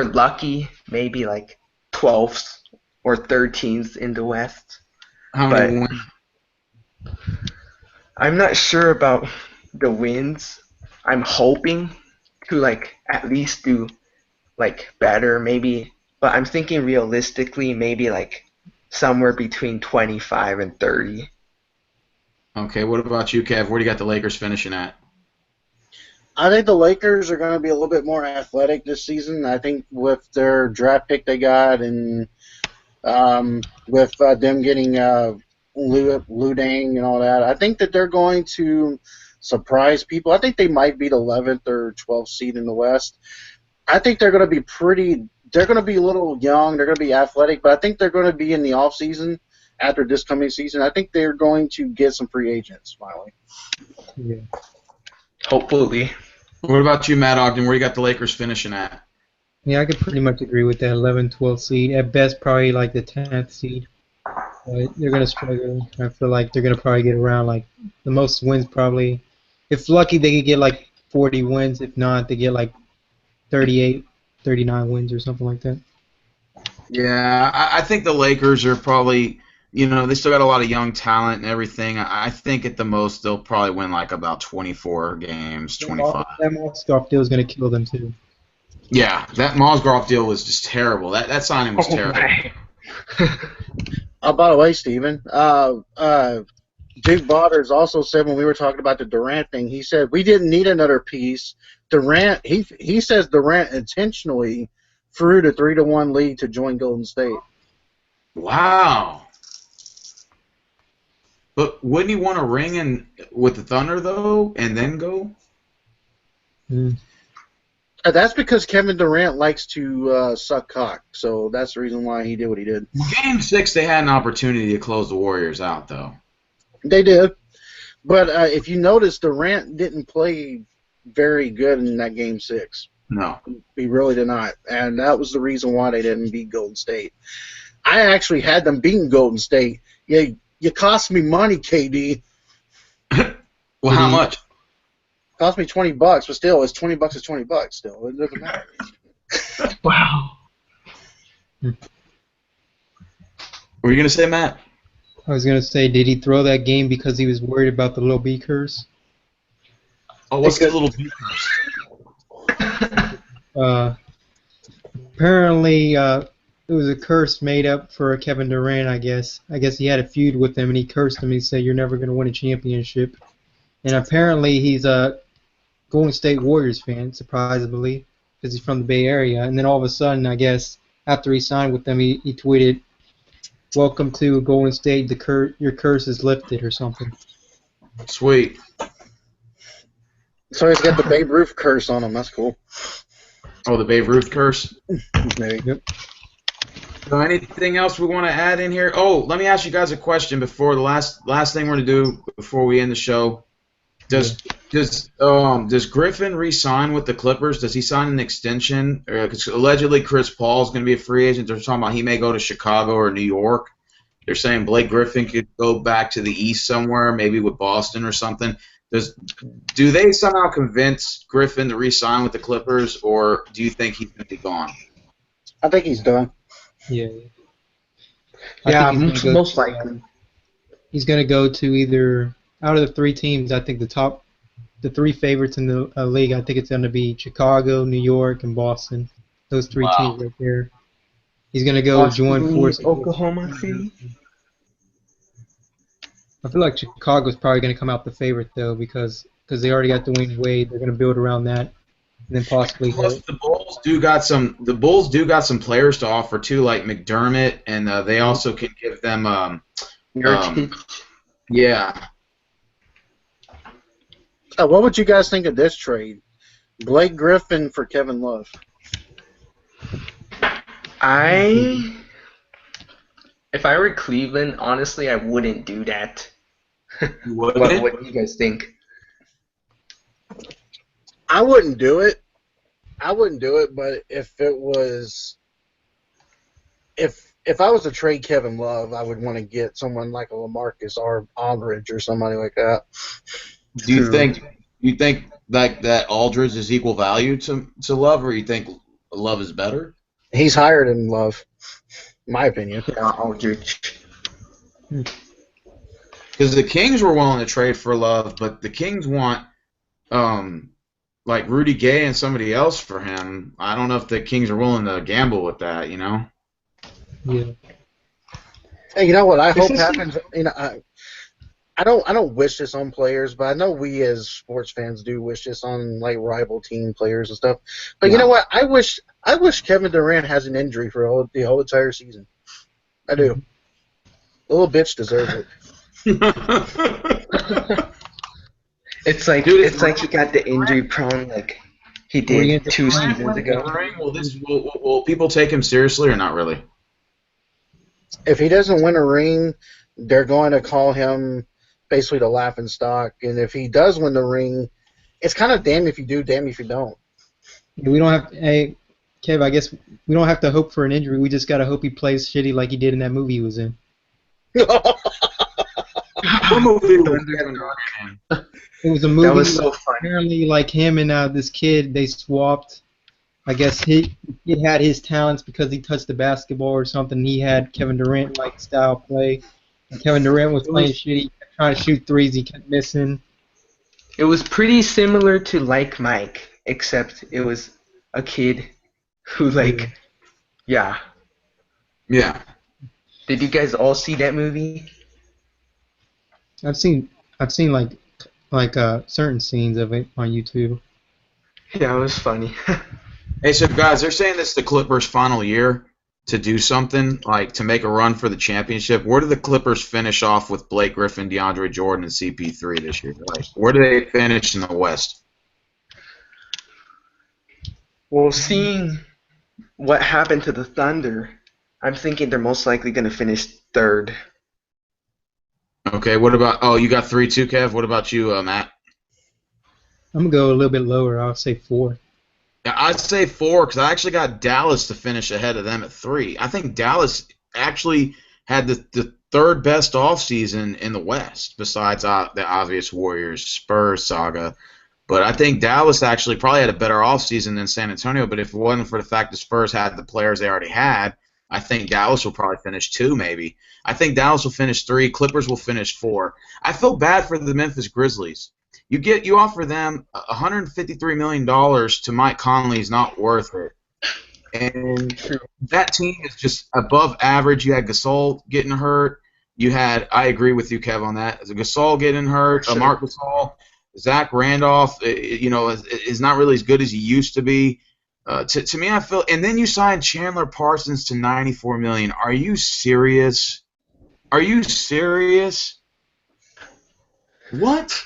lucky, maybe like 12th or 13th in the West. How many wins? I'm not sure about the wins. I'm hoping to like at least do like better, maybe. But I'm thinking realistically, maybe like somewhere between 25 and 30. Okay, what about you, Kev? Where do you got the Lakers finishing at? I think the Lakers are going to be a little bit more athletic this season. I think with their draft pick they got and with them getting Lou Dang and all that, I think that they're going to surprise people. I think they might be the 11th or 12th seed in the West. I think they're going to be pretty. They're going to be a little young. They're going to be athletic, but I think they're going to be in the off season after this coming season. I think they're going to get some free agents finally. Yeah. Hopefully. What about you, Matt Ogden? Where you got the Lakers finishing at? Yeah, I could pretty much agree with that 11, 12 seed. At best, probably like the 10th seed. But they're going to struggle. I feel like they're going to probably get around like the most wins probably. If lucky, they could get like 40 wins. If not, they get like 38, 39 wins or something like that. Yeah, I think the Lakers are probably, they still got a lot of young talent and everything. I think at the most they'll probably win like about 24 games, 25. That Mozgov deal is going to kill them too. Yeah, that Mozgov deal was just terrible. That signing was terrible. By the way, Steven, Duke Botters also said when we were talking about the Durant thing, he said we didn't need another piece. Durant, he says Durant intentionally threw the 3-1 lead to join Golden State. Wow. But wouldn't he want a ring with the Thunder though, and then go? That's because Kevin Durant likes to suck cock, so that's the reason why he did what he did. Game 6, they had an opportunity to close the Warriors out, though. They did, but if you notice, Durant didn't play very good in that Game 6. No. He really did not, and that was the reason why they didn't beat Golden State. I actually had them beating Golden State. Yeah, you cost me money, KD. Well, how much? Cost me $20, but still, it's $20 is $20. Still, it doesn't matter. Wow. What were you gonna say, Matt? I was going to say, did he throw that game because he was worried about the little B curse? Oh, what's the little B curse? Apparently, it was a curse made up for Kevin Durant, I guess. I guess he had a feud with him, and he cursed him. He said, "You're never going to win a championship." And apparently, he's a Golden State Warriors fan, surprisingly, because he's from the Bay Area. And then all of a sudden, I guess, after he signed with them, he tweeted, "Welcome to Golden State. Your curse is lifted," or something. Sweet. So he's got the Babe Ruth curse on him. That's cool. Oh, the Babe Ruth curse? Maybe. Yep. So anything else we want to add in here? Oh, let me ask you guys a question before the last thing we're going to do before we end the show. Does Griffin re-sign with the Clippers? Does he sign an extension? Because allegedly Chris Paul is going to be a free agent. They're talking about he may go to Chicago or New York. They're saying Blake Griffin could go back to the East somewhere, maybe with Boston or something. Do they somehow convince Griffin to re-sign with the Clippers, or do you think he's going to be gone? I think he's done. Yeah. Yeah, Most likely. He's going to go to either, out of the three teams, I think the three favorites in the league, I think it's going to be Chicago, New York, and Boston. Those three teams right there. He's going to go join forces. Oklahoma City. I feel like Chicago's probably going to come out the favorite, though, because they already got Dwayne Wade. They're going to build around that. And then possibly Plus, the Bulls do got some players to offer too, like McDermott, and they also can give them yeah. What would you guys think of this trade? Blake Griffin for Kevin Love. If I were Cleveland, honestly, I wouldn't do that. What do you guys think? I wouldn't do it. But if it was, if I was to trade Kevin Love, I would want to get someone like a LaMarcus Aldridge or somebody like that. Do you think like that Aldridge is equal value to Love, or you think Love is better? He's higher than Love, in my opinion. Yeah, Aldridge. Because the Kings were willing to trade for Love, but the Kings want like Rudy Gay and somebody else for him. I don't know if the Kings are willing to gamble with that, you know? Yeah. Hey, you know what I hope happens? I don't wish this on players, but I know we as sports fans do wish this on like rival team players and stuff. But you know Yeah. what? I wish Kevin Durant has an injury for the whole entire season. I do. The little bitch deserves it. It's like Dude, it's like he got the injury prone like he What are you did gonna 2 do? seasons ago. Will people take him seriously or not really? If he doesn't win a ring, they're going to call him basically the laughing stock. And if he does win the ring, it's kind of damn if you do, damn if you don't. We don't have. Hey, Kev, I guess we don't have to hope for an injury. We just gotta hope he plays shitty like he did in that movie he was in. What movie was Kevin Durant in? It was a movie. That was so funny. Apparently, like him and this kid, they swapped. I guess he had his talents because he touched the basketball or something. He had Kevin Durant like style play. And Kevin Durant was playing shitty, he kept trying to shoot threes, he kept missing. It was pretty similar to Like Mike, except it was a kid who yeah. Yeah. Did you guys all see that movie? I've seen like certain scenes of it on YouTube. Yeah, it was funny. Hey, so guys, they're saying this is the Clippers' final year to do something, like to make a run for the championship. Where do the Clippers finish off with Blake Griffin, DeAndre Jordan, and CP3 this year? Like, where do they finish in the West? Well, seeing what happened to the Thunder, I'm thinking they're most likely going to finish third. Okay, what about? Oh, you got 3-2, Kev. What about you, Matt? I'm gonna go a little bit lower. I'll say 4. Yeah, I'd say 4 because I actually got Dallas to finish ahead of them at 3. I think Dallas actually had the third best offseason in the West besides the obvious Warriors Spurs saga. But I think Dallas actually probably had a better offseason than San Antonio. But if it wasn't for the fact the Spurs had the players they already had, I think Dallas will probably finish 2 maybe. I think Dallas will finish 3. Clippers will finish 4. I feel bad for the Memphis Grizzlies. You offer them $153 million to Mike Conley is not worth it. And that team is just above average. You had Gasol getting hurt. I agree with you, Kev, on that. Gasol getting hurt. Mark Gasol. Zach Randolph, is not really as good as he used to be. To me, I feel. And then you signed Chandler Parsons to $94 million. Are you serious? Are you serious? What?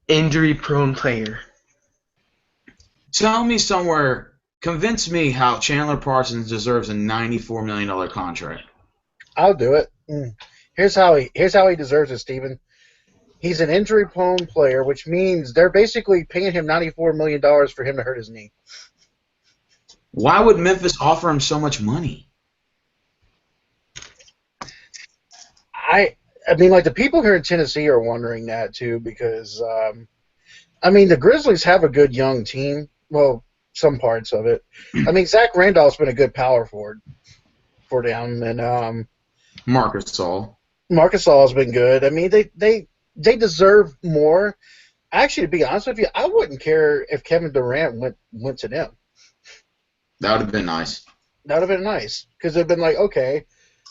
Injury-prone player. Tell me somewhere. Convince me how Chandler Parsons deserves a $94 million contract. I'll do it. Here's how he deserves it, Steven. He's an injury-prone player, which means they're basically paying him $94 million for him to hurt his knee. Why would Memphis offer him so much money? I mean, like, the people here in Tennessee are wondering that, too, because, the Grizzlies have a good young team. Well, some parts of it. I mean, Zach Randolph's been a good power forward for them, and Marcus Gasol has been good. I mean, they deserve more. Actually, to be honest with you, I wouldn't care if Kevin Durant went to them. That would have been nice. That would have been nice, because they've been like, okay,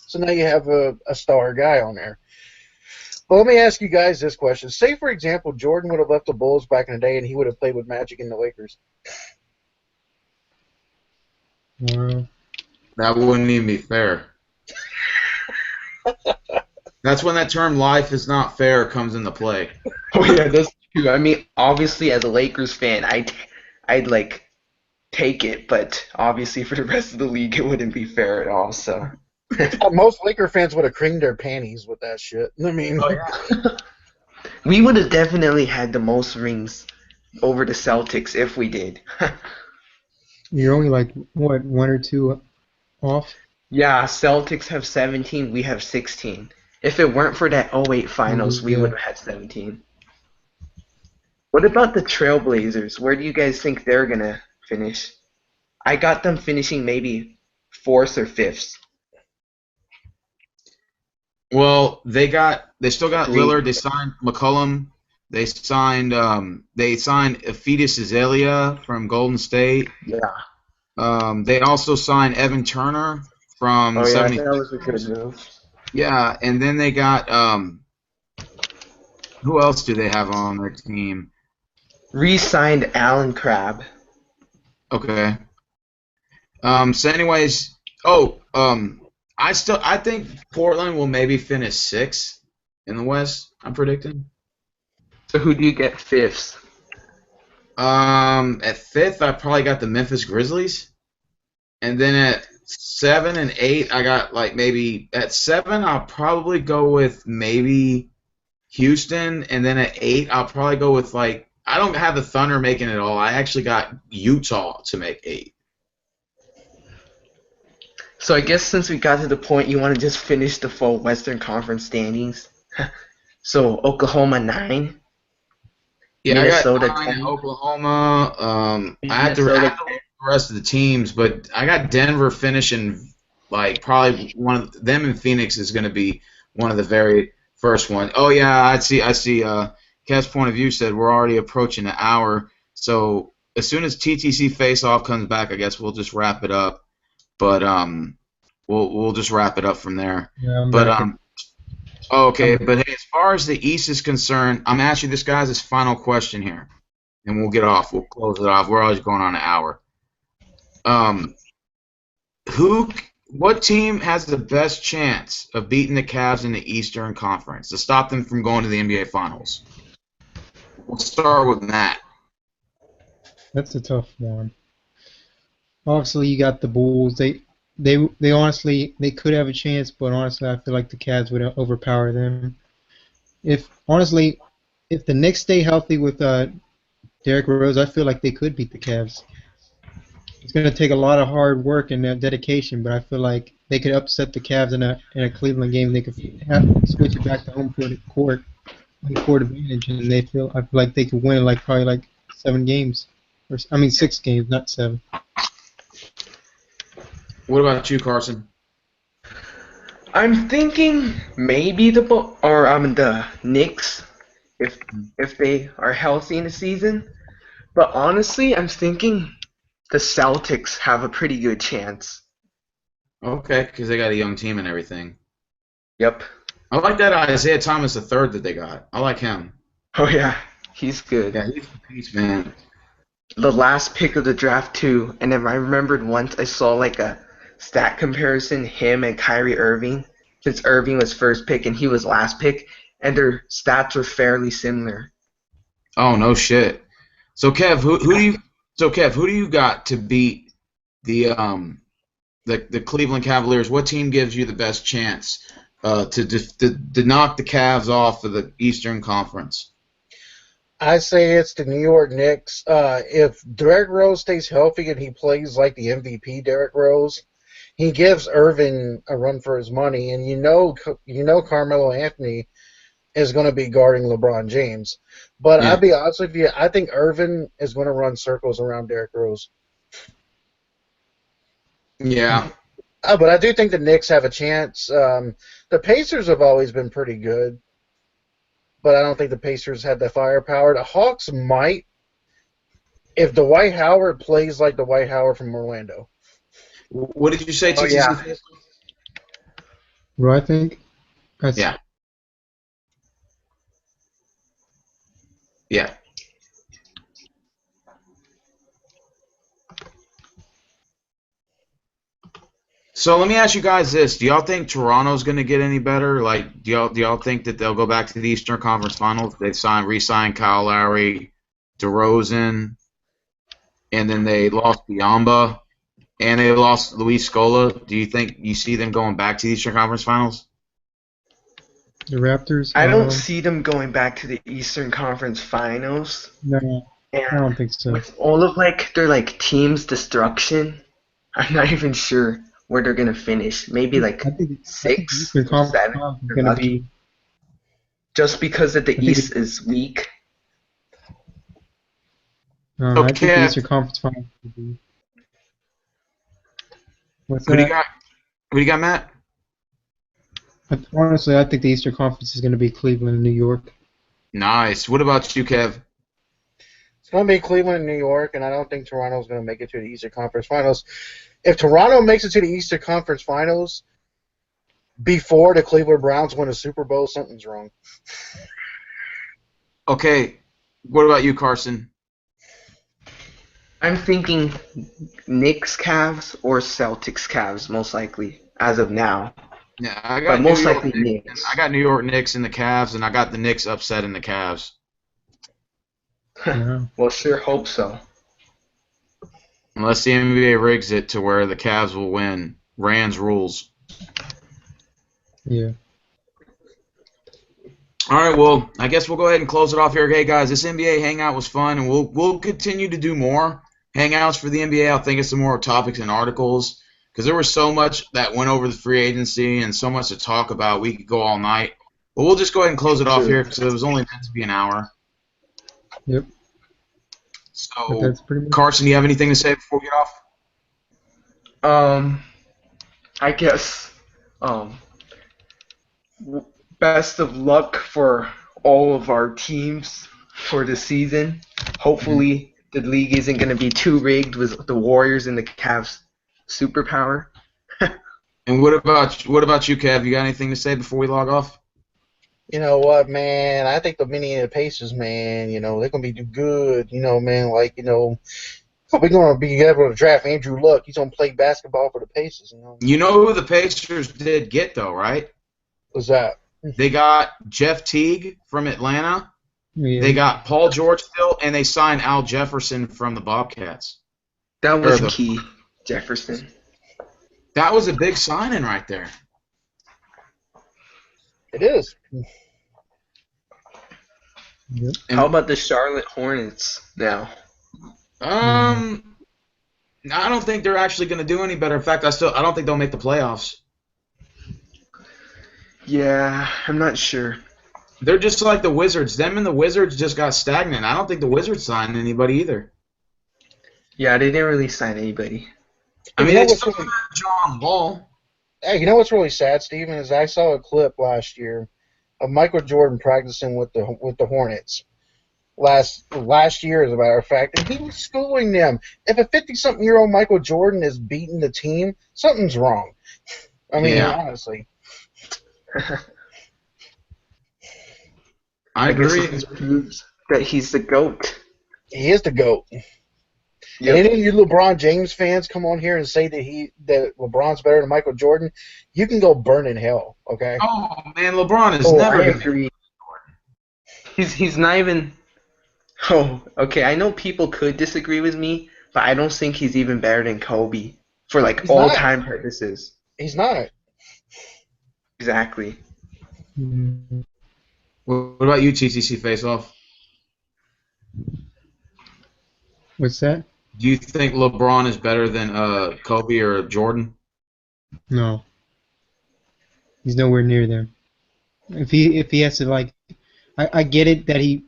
so now you have a star guy on there. Well, let me ask you guys this question. Say, for example, Jordan would have left the Bulls back in the day and he would have played with Magic and the Lakers. Wow. That wouldn't even be fair. That's when that term "life is not fair" comes into play. Oh yeah, that's true. I mean, obviously as a Lakers fan, I'd like take it, but obviously for the rest of the league, it wouldn't be fair at all. So. Most Laker fans would have creamed their panties with that shit. I mean, We would have definitely had the most rings over the Celtics if we did. You're only like, what, 1 or 2 off? Yeah, Celtics have 17, we have 16. If it weren't for that '08 finals, we would have had 17. What about the Trailblazers? Where do you guys think they're going to finish? I got them finishing maybe 4th or 5th. Well, they still got Lillard. They signed McCollum. They signed Efidis Azalea from Golden State. Yeah. They also signed Evan Turner from Oh yeah, 76ers. that was a good move. Yeah, and then they got Who else do they have on their team? Re-signed Alan Crabb. Okay. So anyways, I think Portland will maybe finish sixth in the West. I'm predicting. So who do you get fifth? At fifth, I probably got the Memphis Grizzlies, and then at 7 and 8, I got like maybe at 7, I'll probably go with maybe Houston, and then at 8, I'll probably go with like I don't have the Thunder making it all. I actually got Utah to make 8. So I guess since we got to the point, you want to just finish the full Western Conference standings. So Oklahoma 9. Yeah, Minnesota I got 9 10. at Oklahoma. I had to Minnesota look at the rest of the teams, but I got Denver finishing like probably one of them, and Phoenix is going to be one of the very first one. Oh yeah, I see. Kev's point of view said we're already approaching an hour, so as soon as TTC face off comes back, I guess we'll just wrap it up. But we'll just wrap it up from there. Yeah, I'm But back. okay. But hey, as far as the East is concerned, I'm asking this guy's his final question here, and we'll get off. We'll close it off. We're always going on an hour. Who? What team has the best chance of beating the Cavs in the Eastern Conference to stop them from going to the NBA Finals? We'll start with Matt. That's a tough one. Obviously, you got the Bulls. They honestly they could have a chance, but honestly, I feel like the Cavs would overpower them. If the Knicks stay healthy with Derrick Rose, I feel like they could beat the Cavs. It's going to take a lot of hard work and dedication, but I feel like they could upset the Cavs in a Cleveland game. They could switch it back to home court advantage, and I feel like they could win probably like 7 games, 6 games, not 7. What about you, Carson? I'm thinking maybe the Knicks if they are healthy in the season. But honestly, I'm thinking the Celtics have a pretty good chance. Okay, because they got a young team and everything. Yep. I like that Isaiah Thomas III that they got. I like him. Oh yeah, he's good. Yeah, he's a beast, man. The last pick of the draft too, and then I remembered once I saw like a stat comparison, him and Kyrie Irving, since Irving was first pick and he was last pick, and their stats were fairly similar. Oh no shit. So Kev, who do you got to beat the Cleveland Cavaliers? What team gives you the best chance to knock the Cavs off of the Eastern Conference? I say it's the New York Knicks. If Derrick Rose stays healthy and he plays like the MVP Derrick Rose, he gives Irving a run for his money, and you know Carmelo Anthony is going to be guarding LeBron James. But Yeah. I'll be honest with you, I think Irving is going to run circles around Derrick Rose. Yeah. But I do think the Knicks have a chance. The Pacers have always been pretty good, but I don't think the Pacers have the firepower. The Hawks might, if Dwight Howard plays like Dwight Howard from Orlando. What did you say, TTC? yeah. What I think? Yeah. Yeah. So let me ask you guys this: do y'all think Toronto's going to get any better? Like, do y'all think that they'll go back to the Eastern Conference Finals? They've re-signed Kyle Lowry, DeRozan, and then they lost Biombo, and they lost Luis Scola. Do you think you see them going back to the Eastern Conference Finals? The Raptors? I don't see them going back to the Eastern Conference Finals. No, I don't think so. With all of their team's destruction, I'm not even sure where they're gonna finish. Maybe I think 6 the or Conference 7. Finals is going to be. Just because of the think East is weak. I think Okay. the Eastern Conference Finals will be. What's Who do you that? got? Who do you got, Matt? Honestly, I think the Eastern Conference is going to be Cleveland and New York. Nice. What about you, Kev? It's going to be Cleveland and New York, and I don't think Toronto's going to make it to the Eastern Conference Finals. If Toronto makes it to the Eastern Conference Finals before the Cleveland Browns win a Super Bowl, something's wrong. Okay, what about you, Carson? I'm thinking Knicks Cavs or Celtics Cavs most likely as of now, Yeah, I but got New most York likely Knicks. I Knicks. got New York Knicks in the Cavs, and I got the Knicks upset in the Cavs. No. Well, sure hope so. Unless the NBA rigs it to where the Cavs will win. Rand's rules. Yeah. All right, well, I guess we'll go ahead and close it off here. Hey, guys, this NBA hangout was fun, and we'll continue to do more hangouts for the NBA. I'll think of some more topics and articles because there was so much that went over the free agency and so much to talk about. We could go all night. But we'll just go ahead and close it off True. here because it was only meant to be an hour. Yep. But So, that's pretty much. Carson, do you have anything to say before we get off? I guess um, best of luck for all of our teams for the season. Hopefully, the league isn't going to be too rigged with the Warriors and the Cavs superpower. And what about you, Kev? You got anything to say before we log off? You know what, man? I think the Minneapolis Pacers, man, they're gonna be good. Man, we're gonna be able to draft Andrew Luck. He's gonna play basketball for the Pacers. You know who the Pacers did get, though, right? What's that? They got Jeff Teague from Atlanta. Yeah. They got Paul George still, and they signed Al Jefferson from the Bobcats. That was Or the- key, Jefferson. That was a big signing right there. It is. Yep. And, How about the Charlotte Hornets now? I don't think they're actually going to do any better. In fact, I don't think they'll make the playoffs. Yeah, I'm not sure. They're just like the Wizards. Them and the Wizards just got stagnant. I don't think the Wizards signed anybody either. Yeah, they didn't really sign anybody. I mean, You know they what's still really- got John Wall. Hey, you know what's really sad, Steven, is I saw a clip last year of Michael Jordan practicing with the Hornets last year, as a matter of fact, and he was schooling them. If a 50-something-year-old Michael Jordan is beating the team, something's wrong. I mean, Yeah. honestly. I guess agree. it just proves that he's the GOAT. He is the GOAT. Yep. And any of you LeBron James fans come on here and say that LeBron's better than Michael Jordan, you can go burn in hell, okay? Oh man, LeBron is Oh, never I going to. agree. He's not even. Oh, okay. I know people could disagree with me, but I don't think he's even better than Kobe for like He's not. all-time purposes. He's not. Exactly. Mhm. What about you, TTC Face-Off? What's that? Do you think LeBron is better than Kobe or Jordan? No. He's nowhere near them. If he has to I get it that he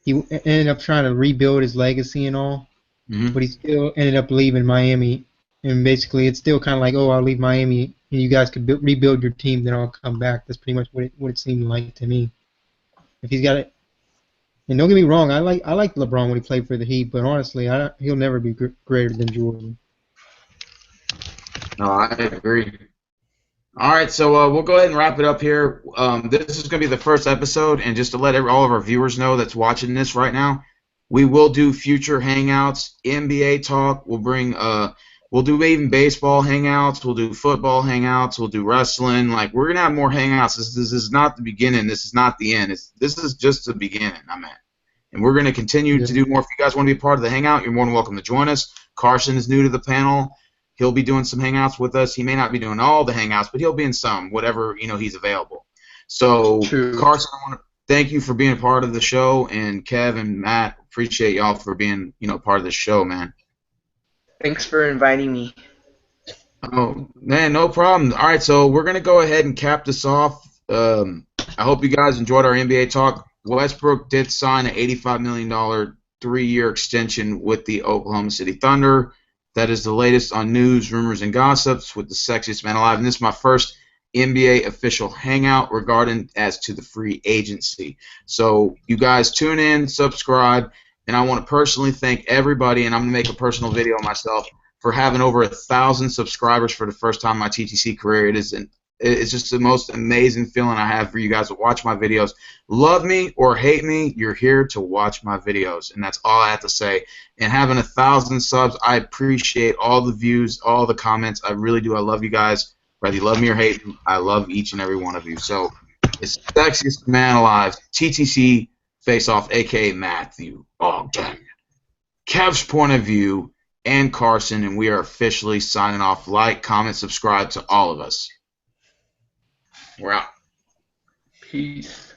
ended up trying to rebuild his legacy and all, Mm-hmm. but he still ended up leaving Miami, and basically it's still kind of like, oh, I'll leave Miami, and you guys could rebuild your team, then I'll come back. That's pretty much what it seemed like to me. If he's got it, and don't get me wrong, I like LeBron when he played for the Heat, but honestly, he'll never be greater than Jordan. No, I agree. All right, so we'll go ahead and wrap it up here. This is going to be the first episode, and just to let all of our viewers know that's watching this right now, we will do future hangouts, NBA talk. We'll do even baseball hangouts. We'll do football hangouts. We'll do wrestling. Like, we're gonna have more hangouts. This is not the beginning. This is not the end. This is just the beginning. And we're gonna continue to do more. If you guys want to be a part of the hangout, you're more than welcome to join us. Carson is new to the panel. He'll be doing some hangouts with us. He may not be doing all the hangouts, but he'll be in some, whatever he's available. So, True. Carson, I want to thank you for being a part of the show, and Kev and Matt, appreciate y'all for being part of the show, man. Thanks for inviting me. Oh man, no problem. All right, so we're gonna go ahead and cap this off. I hope you guys enjoyed our NBA talk. Westbrook did sign an $85 million 3-year extension with the Oklahoma City Thunder. That is the latest on news, rumors, and gossips with the sexiest man alive. And this is my first NBA official hangout regarding as to the free agency. So you guys tune in, subscribe, and I want to personally thank everybody, and I'm going to make a personal video myself, for having over 1,000 subscribers for the first time in my TTC career. It is an It's just the most amazing feeling I have for you guys to watch my videos. Love me or hate me, you're here to watch my videos, and that's all I have to say. And having 1,000 subs, I appreciate all the views, all the comments. I really do. I love you guys. Whether you love me or hate me, I love each and every one of you. So it's the sexiest man alive, TTC Face-Off, a.k.a. Matthew Ogden, Kev's Point of View, and Carson, and we are officially signing off. Like, comment, subscribe to all of us. We're out. Peace.